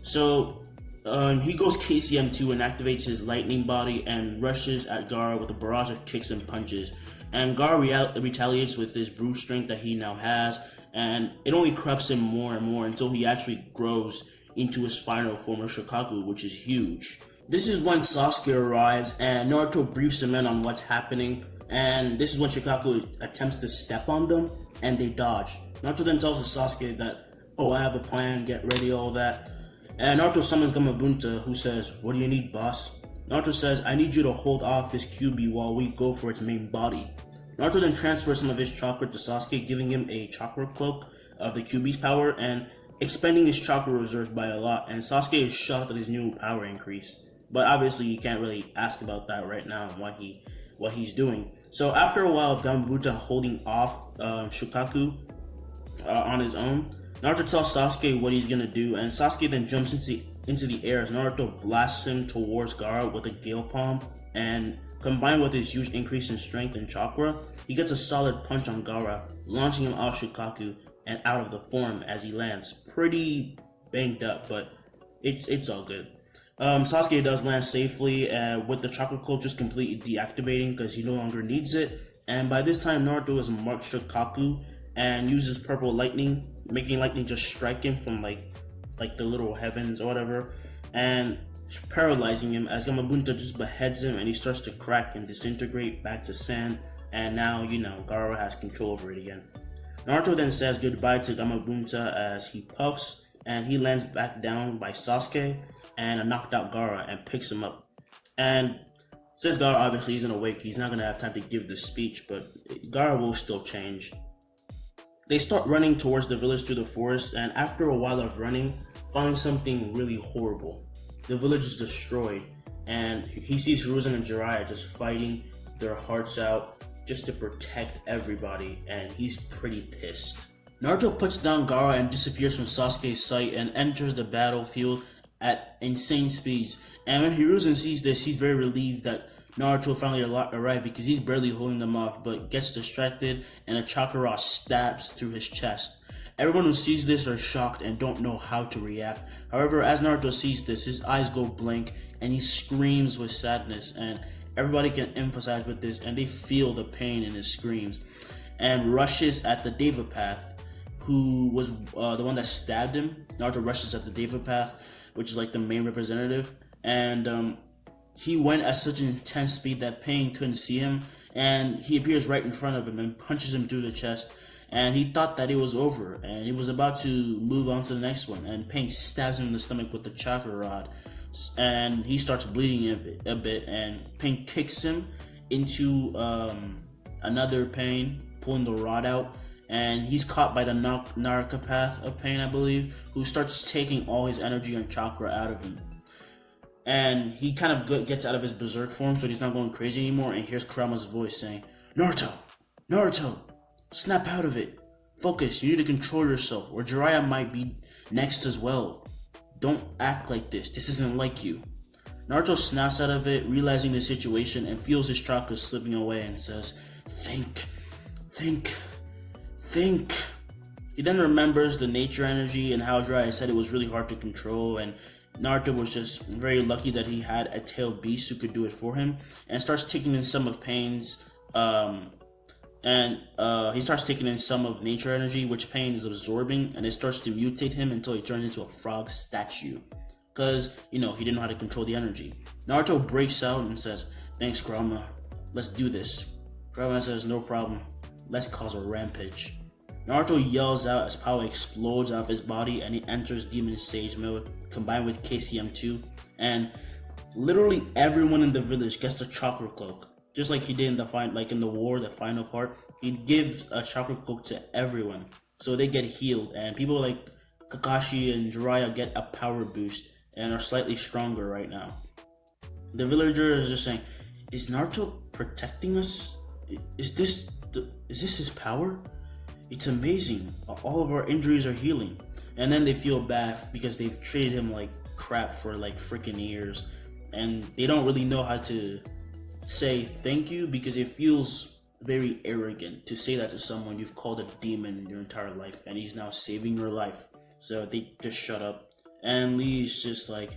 So He goes KCM2 and activates his lightning body and rushes at Gaara with a barrage of kicks and punches. And Gaara retaliates with his brute strength that he now has, and it only corrupts him more and more until he actually grows into his final form of Shikaku, which is huge. This is when Sasuke arrives and Naruto briefs him in on what's happening, and this is when Shikaku attempts to step on them and they dodge. Naruto then tells Sasuke that, oh, I have a plan, get ready, all that. And Naruto summons Gamabunta, who says, what do you need, boss? Naruto says, I need you to hold off this QB while we go for its main body. Naruto then transfers some of his chakra to Sasuke, giving him a chakra cloak of the QB's power and expanding his chakra reserves by a lot, and Sasuke is shocked at his new power increase. But obviously you can't really ask about that right now and what he's doing. So after a while of Gamabunta holding off Shukaku on his own, Naruto tells Sasuke what he's gonna do, and Sasuke then jumps into the air as Naruto blasts him towards Gaara with a Gale Palm, and combined with his huge increase in strength and chakra, he gets a solid punch on Gaara, launching him off Shukaku and out of the form as he lands. Pretty banged up, but it's all good. Sasuke does land safely with the chakra cloak just completely deactivating because he no longer needs it. And by this time, Naruto has marked Shukaku and uses purple lightning, making lightning just strike him from like the little heavens or whatever, and paralyzing him as Gamabunta just beheads him and he starts to crack and disintegrate back to sand. And now, Gaara has control over it again. Naruto then says goodbye to Gamabunta as he puffs and he lands back down by Sasuke and a knocked out Gaara and picks him up. And since Gaara obviously isn't awake, he's not going to have time to give the speech, but Gaara will still change. They start running towards the village through the forest, and after a while of running, find something really horrible. The village is destroyed, and he sees Hiruzen and Jiraiya just fighting their hearts out just to protect everybody, and he's pretty pissed. Naruto puts down Gaara and disappears from Sasuke's sight and enters the battlefield at insane speeds. And when Hiruzen sees this, he's very relieved that Naruto finally arrived because he's barely holding them off, but gets distracted and a chakra rod stabs through his chest. Everyone who sees this are shocked and don't know how to react. However, as Naruto sees this, his eyes go blank and he screams with sadness, and everybody can emphasize with this and they feel the pain in his screams, and rushes at the Deva Path, who was the one that stabbed him. Naruto rushes at the Deva Path, which is like the main representative, and he went at such an intense speed that Pain couldn't see him, and he appears right in front of him and punches him through the chest, and he thought that it was over and he was about to move on to the next one, and Pain stabs him in the stomach with the chakra rod, and he starts bleeding a bit, and Pain kicks him into another Pain, pulling the rod out, and he's caught by the Naraka Path of Pain, I believe, who starts taking all his energy and chakra out of him. And he kind of gets out of his berserk form, so he's not going crazy anymore, and hears Kurama's voice saying, Naruto, snap out of it. Focus, you need to control yourself, or Jiraiya might be next as well. Don't act like this isn't like you. Naruto snaps out of it, realizing the situation, and feels his chakra slipping away and says, think. He then remembers the nature energy and how Jiraiya said it was really hard to control, and Naruto was just very lucky that he had a tailed beast who could do it for him, and starts taking in some of Pain's he starts taking in some of nature energy, which Pain is absorbing, and it starts to mutate him until he turns into a frog statue, because he didn't know how to control the energy. Naruto breaks out and says, thanks Kurama, let's do this. Kurama says, no problem, let's cause a rampage. Naruto yells out as power explodes out of his body and he enters Demon Sage mode combined with KCM2, and literally everyone in the village gets the chakra cloak, just like he did in the the final part. He gives a chakra cloak to everyone so they get healed, and people like Kakashi and Jiraiya get a power boost and are slightly stronger right now. The villager is just saying, is Naruto protecting us? Is this his power? It's amazing. All of our injuries are healing. And then they feel bad because they've treated him like crap for like freaking years, and they don't really know how to say thank you because it feels very arrogant to say that to someone you've called a demon your entire life and he's now saving your life. So they just shut up, and Lee's just like,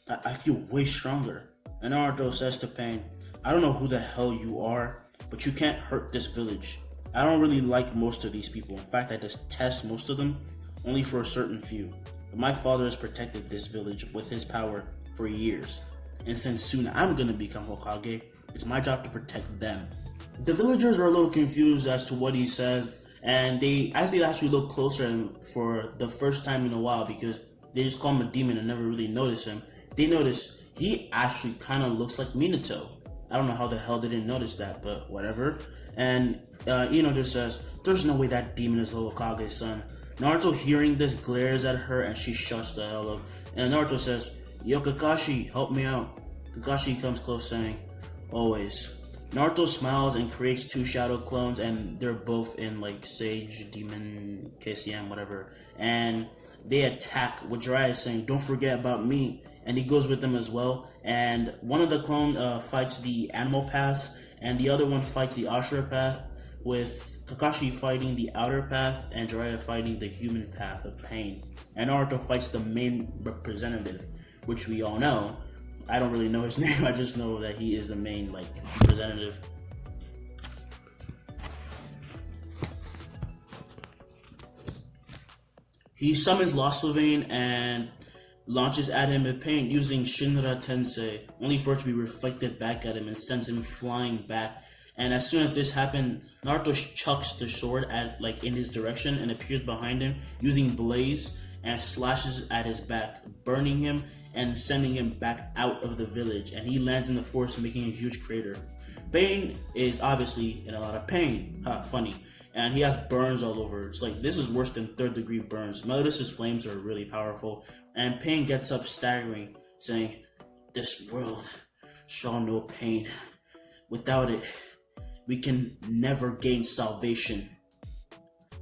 I feel way stronger. And Naruto says to Pain, I don't know who the hell you are, but you can't hurt this village. I don't really like most of these people. In fact, I detest most of them, only for a certain few. But my father has protected this village with his power for years. And since soon I'm gonna become Hokage, it's my job to protect them. The villagers are a little confused as to what he says, and as they actually look closer and for the first time in a while, because they just call him a demon and never really notice him, they notice he actually kind of looks like Minato. I don't know how the hell they didn't notice that, but whatever. And Ino just says, there's no way that demon is Hokage's son. Naruto, hearing this, glares at her and she shuts the hell up. And Naruto says, yo Kakashi, help me out. Kakashi comes close saying, always. Naruto smiles and creates two shadow clones, and they're both in like Sage, Demon, KCM, whatever. And they attack with Jiraiya saying, don't forget about me. And he goes with them as well. And one of the clones fights the animal path, and the other one fights the Ashura path, with Kakashi fighting the outer path and Jiraiya fighting the human path of pain. And Naruto fights the main representative, which we all know. I don't really know his name, I just know that he is the main representative. He summons Lost Sylvain and launches at him with pain using Shinra Tensei, only for it to be reflected back at him and sends him flying back. And as soon as this happened, Naruto chucks the sword in his direction and appears behind him using Blaze and slashes at his back, burning him and sending him back out of the village. And he lands in the forest, making a huge crater. Pain is obviously in a lot of pain. Funny. And he has burns all over. It's like, this is worse than 3rd degree burns. Meliodas' flames are really powerful. And Pain gets up staggering, saying, this world shall know pain. Without it, we can never gain salvation.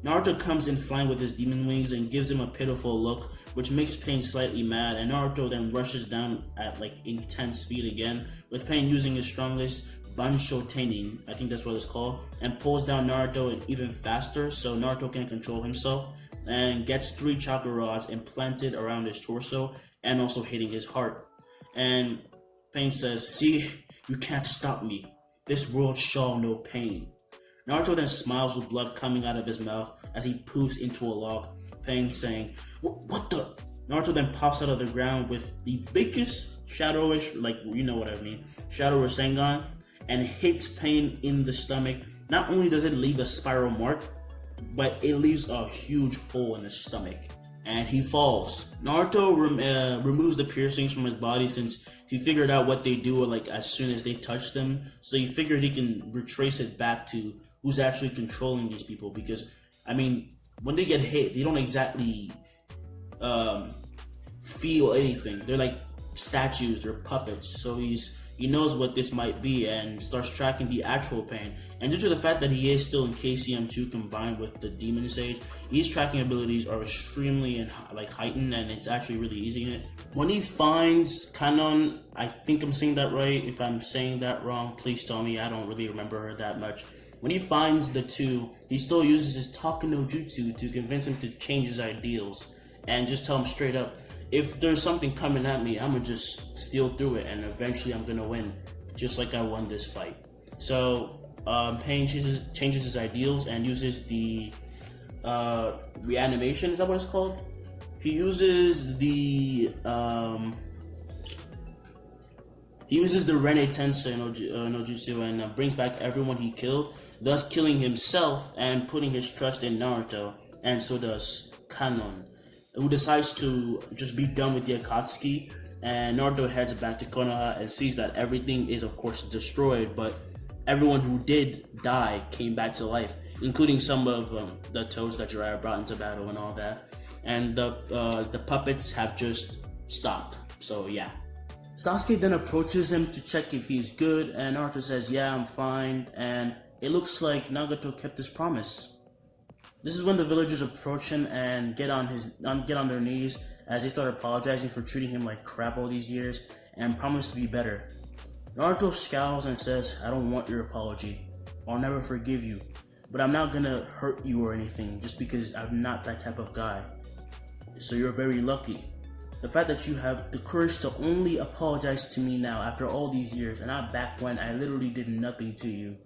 Naruto comes in flying with his demon wings and gives him a pitiful look, which makes Pain slightly mad, and Naruto then rushes down at intense speed again, with Pain using his strongest Bansho Tenin, I think that's what it's called, and pulls down Naruto even faster so Naruto can control himself, and gets 3 chakra rods implanted around his torso and also hitting his heart. And Pain says, see, you can't stop me. This world shall know pain. Naruto then smiles with blood coming out of his mouth as he poofs into a log, Pain saying, what the? Naruto then pops out of the ground with the biggest shadowish, you know what I mean, Shadow Rasengan, and hits Pain in the stomach. Not only does it leave a spiral mark, but it leaves a huge hole in his stomach. And he falls. Naruto removes the piercings from his body since he figured out what they do as soon as they touch them. So he figured he can retrace it back to who's actually controlling these people. Because, I mean, when they get hit, they don't exactly feel anything. They're like statues, they're puppets. So he knows what this might be and starts tracking the actual pain. And due to the fact that he is still in KCM2 combined with the Demon Sage, his tracking abilities are extremely heightened, and it's actually really easy in it. When he finds Kanon, I think I'm saying that right. If I'm saying that wrong, please tell me. I don't really remember her that much. When he finds the two, he still uses his Taka no Jutsu to convince him to change his ideals and just tell him straight up, if there's something coming at me, I'm gonna just steal through it, and eventually I'm gonna win, just like I won this fight. So Pain changes his ideals and uses the reanimation. Is that what it's called? He uses the Rene Tensei no Jutsu and brings back everyone he killed, thus killing himself and putting his trust in Naruto, and so does Kanon, who decides to just be done with the Akatsuki. And Naruto heads back to Konoha and sees that everything is of course destroyed, but everyone who did die came back to life, including some of the toads that Jiraiya brought into battle and all that. And the puppets have just stopped. So yeah. Sasuke then approaches him to check if he's good, and Naruto says, yeah, I'm fine, and it looks like Nagato kept his promise. This is when the villagers approach him and get on their knees as they start apologizing for treating him like crap all these years and promise to be better. Naruto scowls and says, I don't want your apology. I'll never forgive you, but I'm not gonna hurt you or anything just because I'm not that type of guy. So you're very lucky. The fact that you have the courage to only apologize to me now after all these years and not back when I literally did nothing to you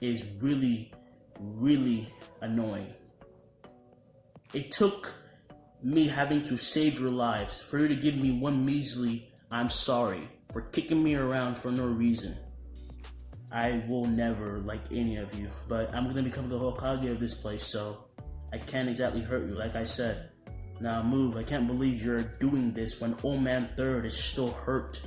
is really, really annoying. It took me having to save your lives for you to give me one measly "I'm sorry" for kicking me around for no reason. I will never like any of you, but I'm gonna become the Hokage of this place, so I can't exactly hurt you, like I said. Now move, I can't believe you're doing this when Old Man Third is still hurt.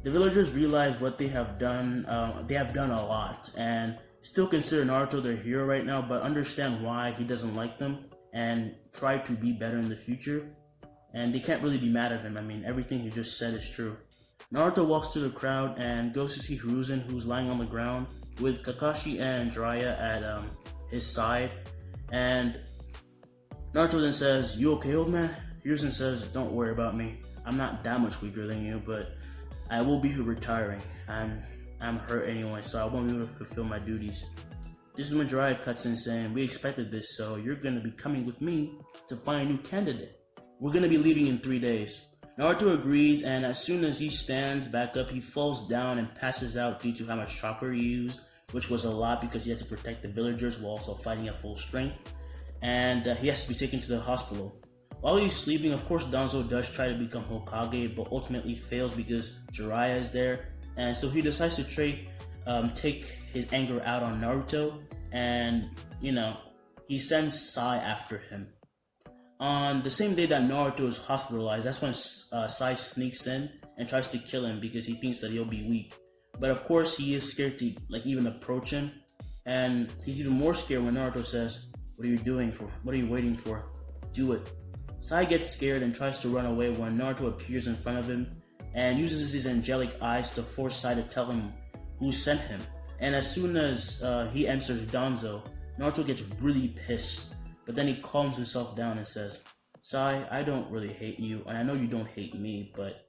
The villagers realize what they have done. They have done a lot, and still consider Naruto their hero right now, but understand why he doesn't like them, and try to be better in the future. And they can't really be mad at him. I mean, everything he just said is true. Naruto walks through the crowd and goes to see Hiruzen, who's lying on the ground with Kakashi and Jiraiya at his side. And Naruto then says, "You okay, old man?" Hiruzen says, "Don't worry about me. I'm not that much weaker than you, but I will be retiring. I'm hurt anyway, so I won't be able to fulfill my duties." This is when Jiraiya cuts in saying, "We expected this, so you're going to be coming with me to find a new candidate. We're going to be leaving in 3 days." Naruto agrees, and as soon as he stands back up, he falls down and passes out due to how much chakra he used, which was a lot because he had to protect the villagers while also fighting at full strength. And he has to be taken to the hospital. While he's sleeping, of course, Danzo does try to become Hokage, but ultimately fails because Jiraiya is there. And so he decides to take his anger out on Naruto, and, he sends Sai after him. On the same day that Naruto is hospitalized, that's when Sai sneaks in and tries to kill him because he thinks that he'll be weak. But of course, he is scared to even approach him, and he's even more scared when Naruto says, "What are you doing for? What are you waiting for? Do it." Sai gets scared and tries to run away when Naruto appears in front of him and uses his angelic eyes to force Sai to tell him who sent him. And as soon as he enters Danzo, Naruto gets really pissed, but then he calms himself down and says, "Sai, I don't really hate you, and I know you don't hate me, but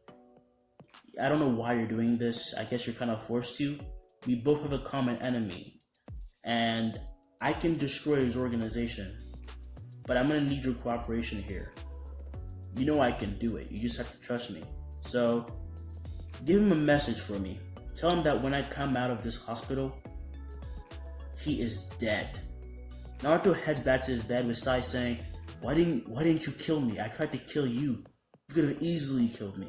I don't know why you're doing this. I guess you're kind of forced to. We both have a common enemy, and I can destroy his organization, but I'm gonna need your cooperation here. You know I can do it. You just have to trust me. So give him a message for me. Tell him that when I come out of this hospital, he is dead." Naruto heads back to his bed with Sai saying, Why didn't you kill me? I tried to kill you. You could have easily killed me."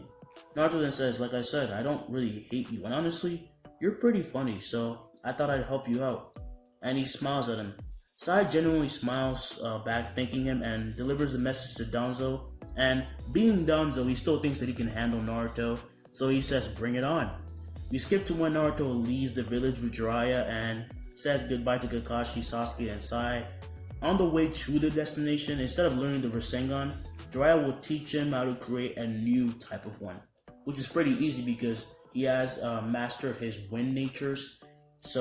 Naruto then says, "Like I said, I don't really hate you, and honestly, you're pretty funny, so I thought I'd help you out." And he smiles at him. Sai genuinely smiles back, thanking him, and delivers the message to Danzo. And being Danzo, he still thinks that he can handle Naruto, so he says, "Bring it on." We skip to when Naruto leaves the village with Jiraiya and says goodbye to Kakashi, Sasuke, and Sai. On the way to the destination, instead of learning the Rasengan, Jiraiya will teach him how to create a new type of one, which is pretty easy because he has mastered his wind natures. This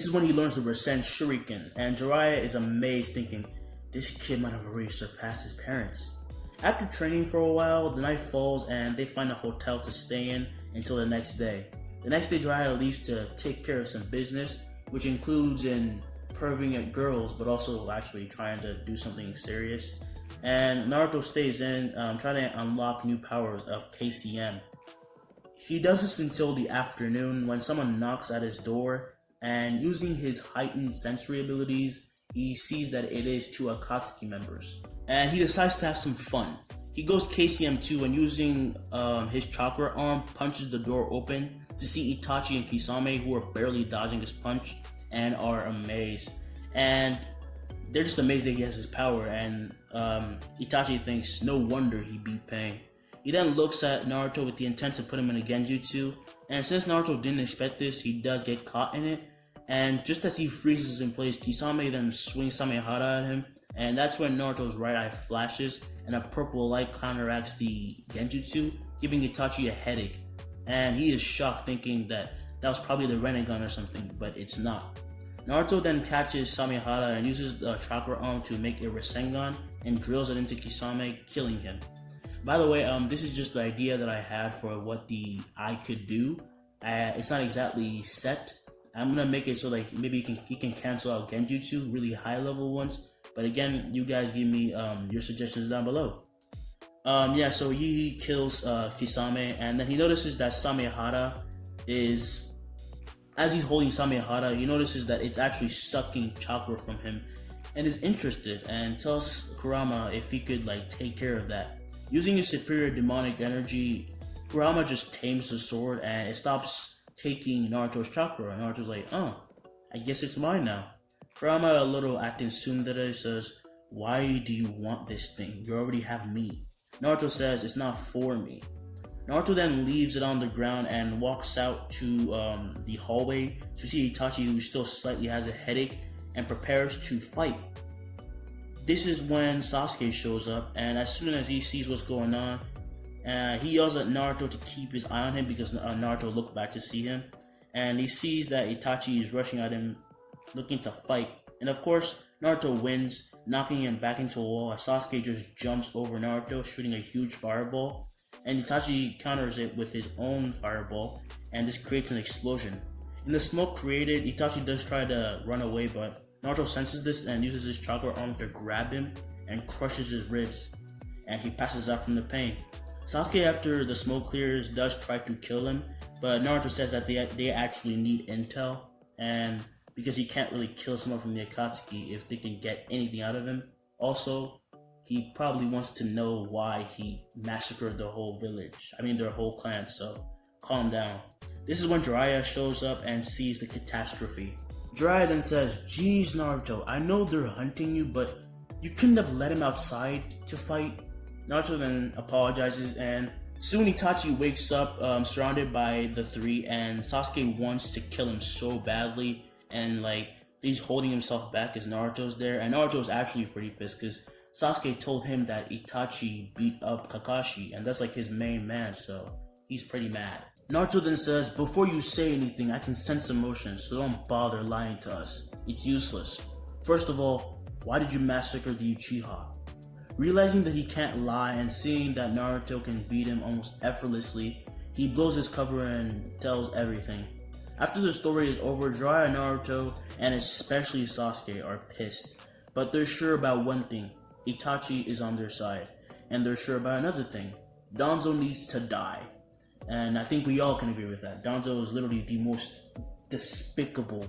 is when he learns the Rasen Shuriken, and Jiraiya is amazed, thinking, "This kid might have already surpassed his parents." After training for a while, the night falls and they find a hotel to stay in until the next day. The next day, Jiraiya leaves to take care of some business, which includes in perving at girls, but also actually trying to do something serious. And Naruto stays in, trying to unlock new powers of KCM. He does this until the afternoon when someone knocks at his door, and using his heightened sensory abilities, he sees that it is two Akatsuki members. And he decides to have some fun. He goes KCM 2 and using his chakra arm punches the door open to see Itachi and Kisame, who are barely dodging his punch, and are amazed. And they're just amazed that he has his power, and Itachi thinks no wonder he beat Pain. He then looks at Naruto with the intent to put him in a Genjutsu, and since Naruto didn't expect this, he does get caught in it. And just as he freezes in place, Kisame then swings Samehara at him, and that's when Naruto's right eye flashes, and a purple light counteracts the Genjutsu, giving Itachi a headache. And he is shocked, thinking that was probably the Rinnegan or something, but it's not. Naruto then catches Samehara and uses the chakra arm to make a Rasengan and drills it into Kisame, killing him. By the way, this is just the idea that I had for what the eye could do. It's not exactly set. I'm gonna make it so like maybe he can cancel out Genjutsu, really high level ones, But again, you guys give me your suggestions down below. Yeah, so he kills Kisame, and then he notices that Samehara is, as he's holding Samehara, he notices that it's actually sucking chakra from him, and is interested and tells Kurama if he could like take care of that. Using his superior demonic energy, Kurama just tames the sword and it stops taking Naruto's chakra. And Naruto's like, oh, I guess it's mine now. Kurama, a little acting tsundere, says, why do you want this thing? You already have me. Naruto says it's not for me. Naruto then leaves it on the ground and walks out to the hallway to see Itachi, who still slightly has a headache, and prepares to fight. This is when Sasuke shows up, and as soon as he sees what's going on, he yells at Naruto to keep his eye on him because Naruto looked back to see him, and he sees that Itachi is rushing at him looking to fight. And of course, Naruto wins, knocking him back into a wall as Sasuke just jumps over Naruto, shooting a huge fireball. And Itachi counters it with his own fireball, and this creates an explosion. In the smoke created, Itachi does try to run away, but Naruto senses this and uses his chakra arm to grab him and crushes his ribs, and he passes out from the pain. Sasuke, after the smoke clears, does try to kill him, but Naruto says that they actually need intel, and because he can't really kill someone from the Akatsuki if they can get anything out of him. Also, he probably wants to know why he massacred the whole village. Their whole clan, so calm down. This is when Jiraiya shows up and sees the catastrophe. Jiraiya then says, geez Naruto, I know they're hunting you, but you couldn't have let him outside to fight? Naruto then apologizes, and soon Itachi wakes up surrounded by the three, and Sasuke wants to kill him so badly, and he's holding himself back as Naruto's there, and Naruto's actually pretty pissed because Sasuke told him that Itachi beat up Kakashi, and that's his main man, so he's pretty mad. Naruto then says, before you say anything, I can sense emotions, so don't bother lying to us. It's useless. First of all, why did you massacre the Uchiha? Realizing that he can't lie and seeing that Naruto can beat him almost effortlessly, he blows his cover and tells everything. After the story is over, Jiraiya, Naruto, and especially Sasuke are pissed, but they're sure about one thing. Itachi is on their side, and they're sure about another thing. Danzo needs to die, and I think we all can agree with that. Danzo is literally the most despicable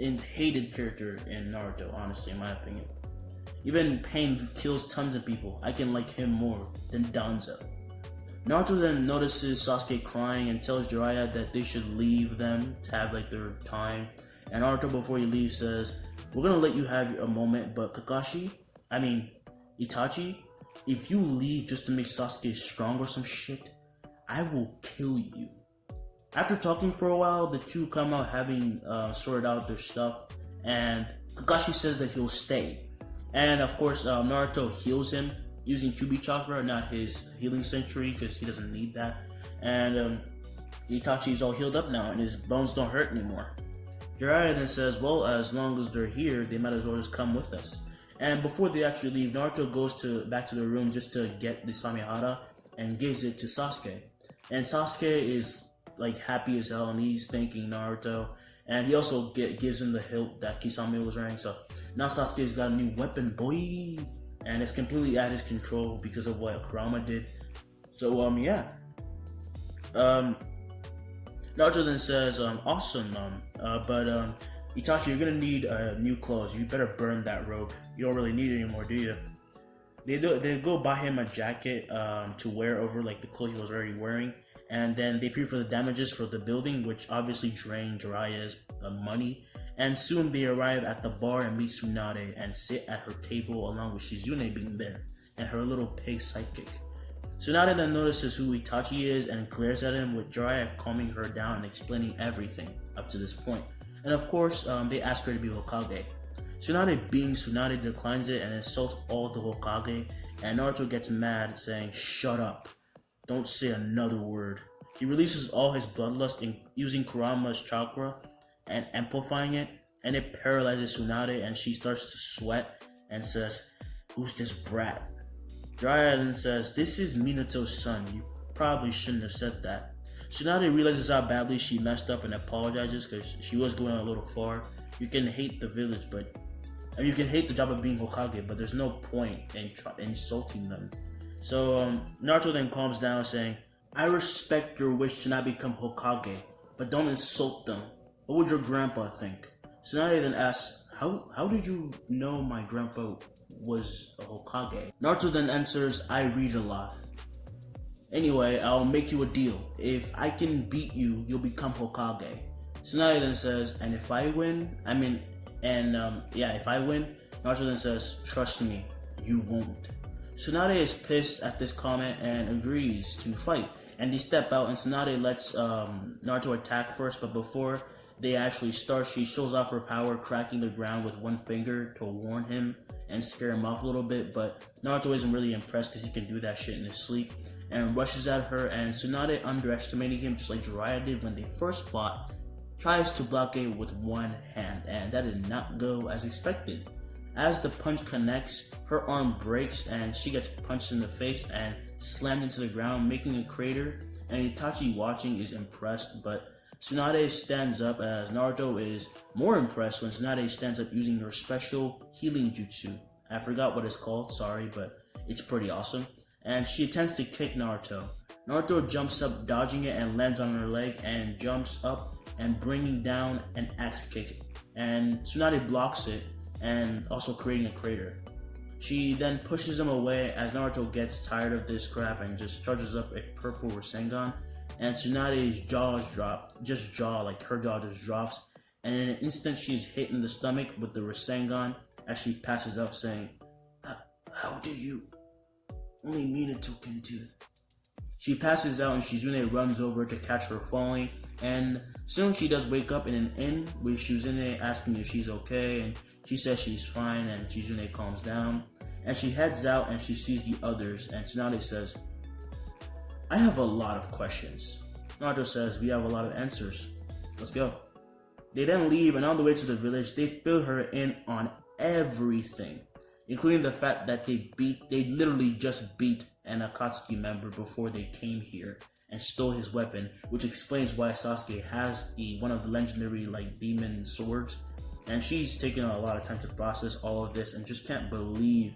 and hated character in Naruto, honestly, in my opinion. Even Pain kills tons of people. I can like him more than Danzo. Naruto then notices Sasuke crying and tells Jiraiya that they should leave them to have their time. And Naruto, before he leaves, says, we're gonna let you have a moment, but Itachi, if you leave just to make Sasuke strong or some shit, I will kill you. After talking for a while, the two come out having sorted out their stuff, and Kakashi says that he'll stay. And of course, Naruto heals him using Kyuubi chakra, not his healing century, because he doesn't need that. And Itachi is all healed up now, and his bones don't hurt anymore. Jiraiya then says, well, as long as they're here, they might as well just come with us. And before they actually leave, Naruto goes back to the room just to get the Samehara and gives it to Sasuke. And Sasuke is happy as hell, and he's thanking Naruto. And he also gives him the hilt that Kisame was wearing. So now Sasuke's got a new weapon, boy. And it's completely at his control because of what Kurama did. So, yeah. Naruto then says, awesome, but Itachi, you're gonna need new clothes. You better burn that robe. You don't really need it anymore, do you? They go buy him a jacket to wear over the clothes he was already wearing. And then they pay for the damages for the building, which obviously drained Jiraiya's money. And soon they arrive at the bar and meet Tsunade and sit at her table along with Shizune being there and her little pig sidekick. Tsunade then notices who Itachi is and glares at him, with Jiraiya calming her down and explaining everything up to this point. And of course, they ask her to be Hokage. Tsunade, being Tsunade, declines it and insults all the Hokage, and Naruto gets mad, saying, shut up. Don't say another word. He releases all his bloodlust using Kurama's chakra and amplifying it, and it paralyzes Tsunade, and she starts to sweat and says, who's this brat? Jiraiya then says, this is Minato's son. You probably shouldn't have said that. Tsunade realizes how badly she messed up and apologizes because she was going a little far. You can hate the village, but I mean, you can hate the job of being Hokage, but there's no point in insulting them. So Naruto then calms down, saying, "I respect your wish to not become Hokage, but don't insult them. What would your grandpa think?" Tsunade then asks, How did you know my grandpa was a Hokage?" Naruto then answers, "I read a lot. Anyway, I'll make you a deal. If I can beat you, you'll become Hokage." Tsunade then says, "And if I win, if I win," Naruto then says, "Trust me, you won't." Tsunade is pissed at this comment and agrees to fight. And they step out, and Tsunade lets Naruto attack first, but before they actually start, she shows off her power, cracking the ground with one finger to warn him and scare him off a little bit. But Naruto isn't really impressed because he can do that shit in his sleep, and rushes at her. And Tsunade, underestimating him just like Jiraiya did when they first fought, tries to block it with one hand, and that did not go as expected. As the punch connects, her arm breaks and she gets punched in the face and slammed into the ground, making a crater. And Itachi, watching, is impressed, but Tsunade stands up, as Naruto is more impressed when Tsunade stands up using her special healing jutsu. I forgot what it's called, sorry, but it's pretty awesome. And she attempts to kick Naruto. Naruto jumps up, dodging it, and lands on her leg, and jumps up and bringing down an axe kick. And Tsunade blocks it, and also creating a crater. She then pushes him away as Naruto gets tired of this crap and just charges up a purple Rasengan. And Tsunade's her jaw just drops, and in an instant she's hit in the stomach with the Rasengan as she passes out, saying, How do you only mean it to Kintooth?" She passes out and Shizune runs over to catch her falling, and soon she does wake up in an inn with Shizune asking if she's okay, and she says she's fine, and Shizune calms down, and she heads out and she sees the others, and Tsunade says, "I have a lot of questions." Naruto says, "We have a lot of answers. Let's go." They then leave, and on the way to the village, they fill her in on everything, including the fact that they literally just beat an Akatsuki member before they came here and stole his weapon, which explains why Sasuke has one of the legendary demon swords. And she's taken a lot of time to process all of this and just can't believe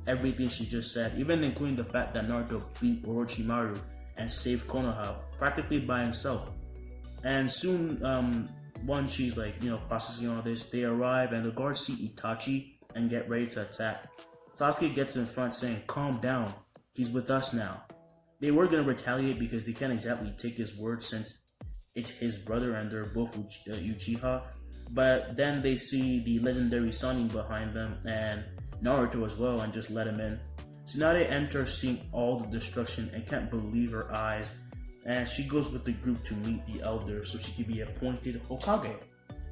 everything she just said, even including the fact that Naruto beat Orochimaru and saved Konoha practically by himself. And soon, once she's processing all this, they arrive and the guards see Itachi and get ready to attack. Sasuke gets in front, saying, "Calm down, he's with us now." They were gonna retaliate because they can't exactly take his word since it's his brother and they're both Uchiha. But then they see the legendary Sannin behind them and Naruto as well, and just let him in. Tsunade enters, seeing all the destruction, and can't believe her eyes, and she goes with the group to meet the elders so she can be appointed Hokage.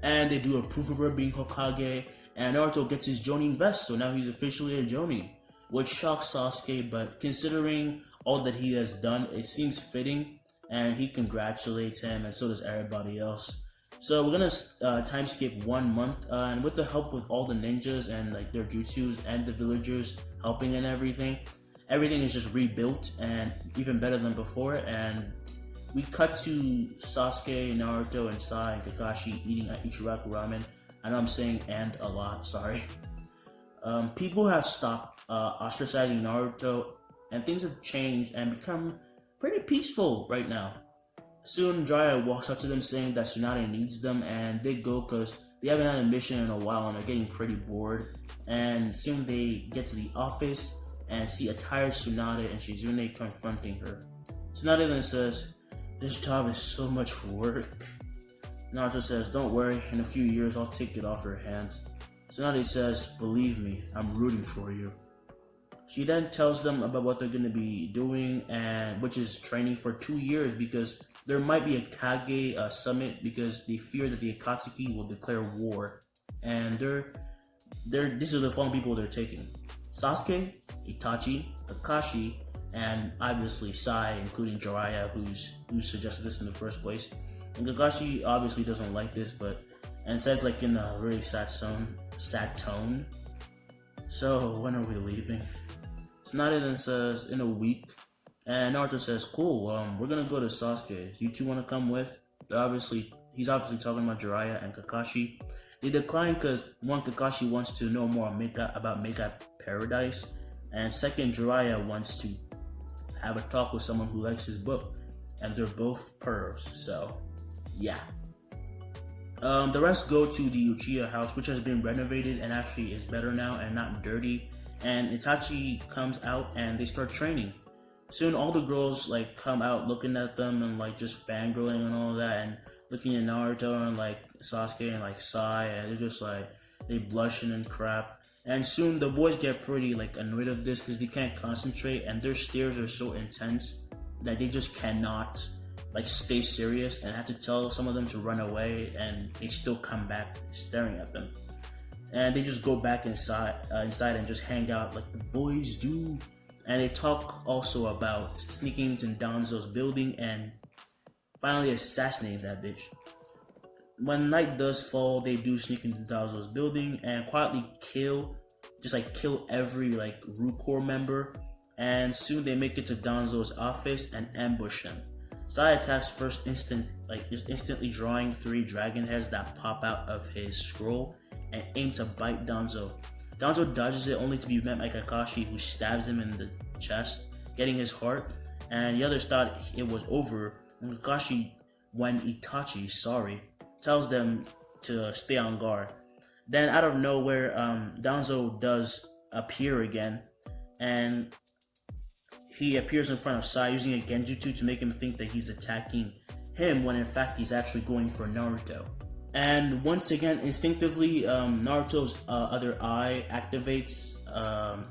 And they do approve of her being Hokage, and Naruto gets his Jonin vest, so now he's officially a Jonin, which shocks Sasuke, but considering all that he has done, it seems fitting, and he congratulates him, and so does everybody else. So we're gonna time skip 1 month, and with the help of all the ninjas and their jutsus and the villagers helping and everything is just rebuilt and even better than before. And we cut to Sasuke, Naruto, and Sai and Kakashi eating at Ichiraku Ramen. I know I'm saying "and" a lot, sorry. People have stopped ostracizing Naruto, and things have changed and become pretty peaceful right now. Soon, Jiraiya walks up to them saying that Tsunade needs them, and they go because they haven't had a mission in a while and they're getting pretty bored. And soon they get to the office and see a tired Tsunade and Shizune confronting her. Tsunade then says, "This job is so much work." Naruto says, "Don't worry, in a few years I'll take it off your hands." Tsunade says, "Believe me, I'm rooting for you." She then tells them about what they're going to be doing, and which is training for 2 years because there might be a Kage summit because they fear that the Akatsuki will declare war. And these are the following people they're taking: Sasuke, Itachi, Kakashi, and obviously Sai, including Jiraiya, who suggested this in the first place. And Kakashi obviously doesn't like this, and says in a really sad tone, "So when are we leaving?" Tsunade then says, "In a week." And Naruto says, "Cool, we're gonna go to Sasuke. You two wanna come with?" He's obviously talking about Jiraiya and Kakashi. They decline because one, Kakashi wants to know more about Mecha Paradise, and second, Jiraiya wants to have a talk with someone who likes his book, and they're both pervs. So, yeah. The rest go to the Uchiha house, which has been renovated and actually is better now and not dirty. And Itachi comes out and they start training. Soon, all the girls like come out looking at them and like just fangirling and all that, and looking at Naruto and like Sasuke and like Sai, and they're just like they blushing and crap. And soon the boys get pretty like annoyed of this because they can't concentrate and their stares are so intense that they just cannot like stay serious and have to tell some of them to run away, and they still come back staring at them. And they just go back inside and just hang out like the boys do. And they talk also about sneaking into Danzo's building and finally assassinating that bitch. When night does fall, they do sneak into Danzo's building and quietly kill every like Root Corps member. And soon they make it to Danzo's office and ambush him. Sai attacks first just instantly drawing 3 dragon heads that pop out of his scroll and aim to bite Danzo. Danzo dodges it only to be met by Kakashi, who stabs him in the chest, getting his heart, and the others thought it was over when Itachi tells them to stay on guard. Then out of nowhere, Danzo does appear again, and he appears in front of Sai using a genjutsu to make him think that he's attacking him when in fact he's actually going for Naruto. And once again, instinctively, Naruto's other eye activates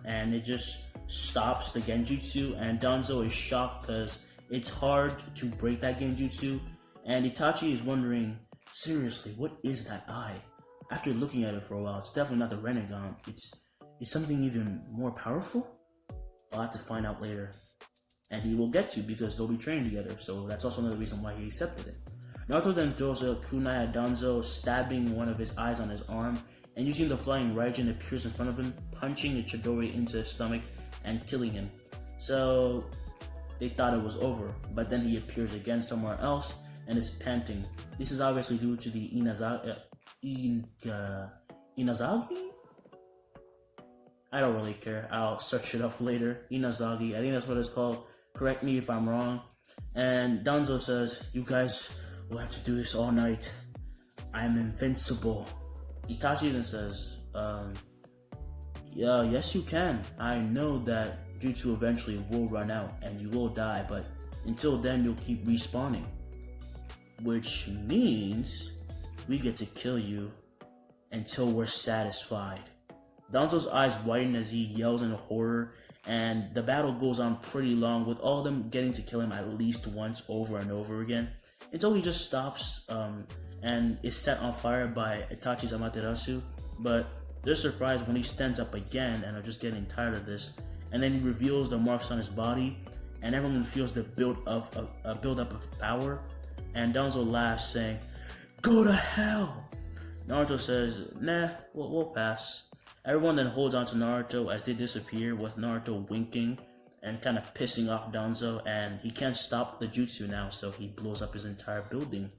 and it just stops the genjutsu, and Danzo is shocked because it's hard to break that genjutsu, and Itachi is wondering, seriously, what is that eye? After looking at it for a while, it's definitely not the Rinnegan. It's something even more powerful? I'll have to find out later. And he will get to because they'll be training together, so that's also another reason why he accepted it. Naruto then throws a kunai at Danzo, stabbing one of his eyes on his arm, and using the flying Raijin appears in front of him, punching a Chidori into his stomach and killing him. So they thought it was over, but then he appears again somewhere else and is panting. This is obviously due to the Inazagi? I don't really care. I'll search it up later. Inazagi, I think that's what it's called. Correct me if I'm wrong. And Danzo says, "You guys will have to do this all night. I'm invincible." Itachi then says, "Yeah, yes you can. I know that Jutsu eventually will run out and you will die, but until then you'll keep respawning. Which means we get to kill you until we're satisfied." Danzo's eyes widen as he yells in horror, and the battle goes on pretty long, with all of them getting to kill him at least once over and over again, until he just stops and is set on fire by Itachi's Amaterasu. But they're surprised when he stands up again and are just getting tired of this, and then he reveals the marks on his body, and everyone feels the build up of power, and Danzo laughs, saying, "Go to hell!" Naruto says, "Nah, we'll pass." Everyone then holds on to Naruto as they disappear, with Naruto winking and kind of pissing off Danzo, and he can't stop the jutsu now, so he blows up his entire building.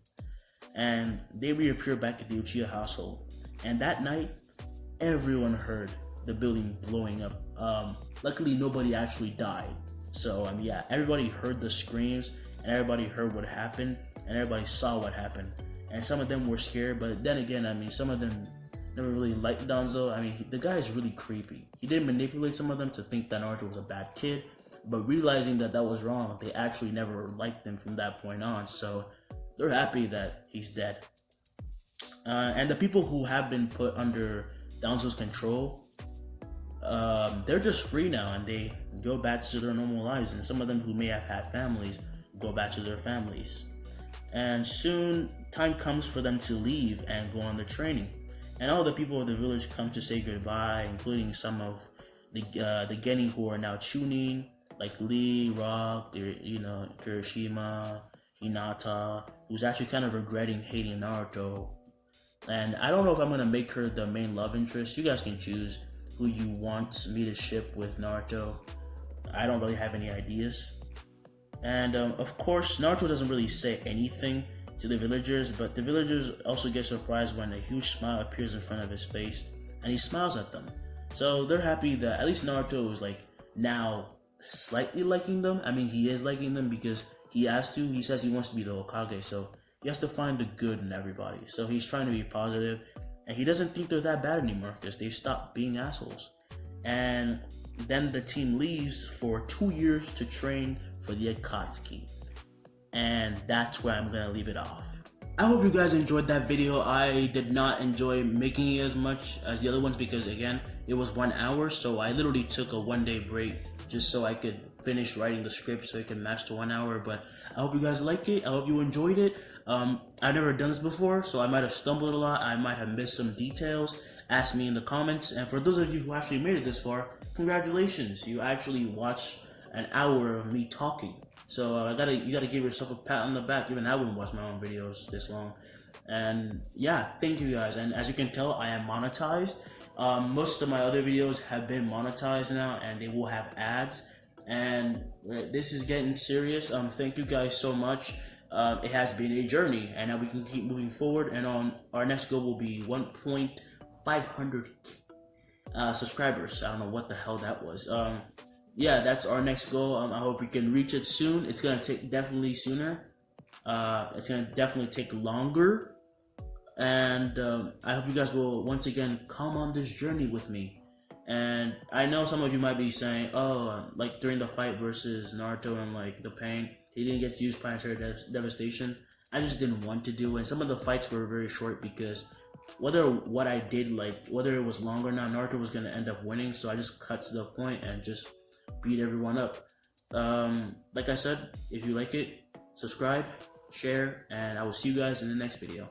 And they reappear back at the Uchiha household, and that night, everyone heard the building blowing up. Luckily, nobody actually died. So, yeah, everybody heard the screams, and everybody heard what happened, and everybody saw what happened. And some of them were scared, but then again, some of them never really liked Danzo. The guy is really creepy. He did manipulate some of them to think that Naruto was a bad kid, but realizing that that was wrong, they actually never liked him from that point on, so they're happy that he's dead. And the people who have been put under Danzo's control, they're just free now, and they go back to their normal lives, and some of them who may have had families go back to their families. And soon, time comes for them to leave and go on their training. And all the people of the village come to say goodbye, including some of the Geni who are now Chunin, like Lee, Rock, Kirishima, Hinata, who's actually kind of regretting hating Naruto. And I don't know if I'm going to make her the main love interest. You guys can choose who you want me to ship with Naruto. I don't really have any ideas. And of course, Naruto doesn't really say anything to the villagers, but the villagers also get surprised when a huge smile appears in front of his face and he smiles at them. So they're happy that at least Naruto is like now slightly liking them. I mean, he is liking them because he has to. He says he wants to be the Hokage, so he has to find the good in everybody. So he's trying to be positive, and he doesn't think they're that bad anymore because they've stopped being assholes. And then the team leaves for 2 years to train for the Akatsuki. And that's where I'm gonna leave it off. I hope you guys enjoyed that video. I did not enjoy making it as much as the other ones because again, it was 1 hour, so I literally took a 1-day break just so I could finish writing the script so it can match to 1 hour. But I hope you guys liked it. I hope you enjoyed it. I've never done this before, so I might have stumbled a lot. I might have missed some details. Ask me in the comments. And for those of you who actually made it this far, congratulations. You actually watched an hour of me talking. So you gotta give yourself a pat on the back. Even I wouldn't watch my own videos this long. And yeah, thank you guys. And as you can tell, I am monetized. Most of my other videos have been monetized now, and they will have ads. And this is getting serious. Thank you guys so much. It has been a journey, and now we can keep moving forward. And on our next goal will be 1.500 subscribers. I don't know what the hell that was. Yeah, that's our next goal. I hope we can reach it soon. It's gonna take definitely sooner. It's gonna definitely take longer. And I hope you guys will once again come on this journey with me. And I know some of you might be saying, oh, like during the fight versus Naruto and like the pain, he didn't get to use planetary devastation. I just didn't want to do it. Some of the fights were very short because whether what I did, like whether it was longer or not, Naruto was gonna end up winning. So I just cut to the point and just beat everyone up. Like I said, if you like it, subscribe, share, and I will see you guys in the next video.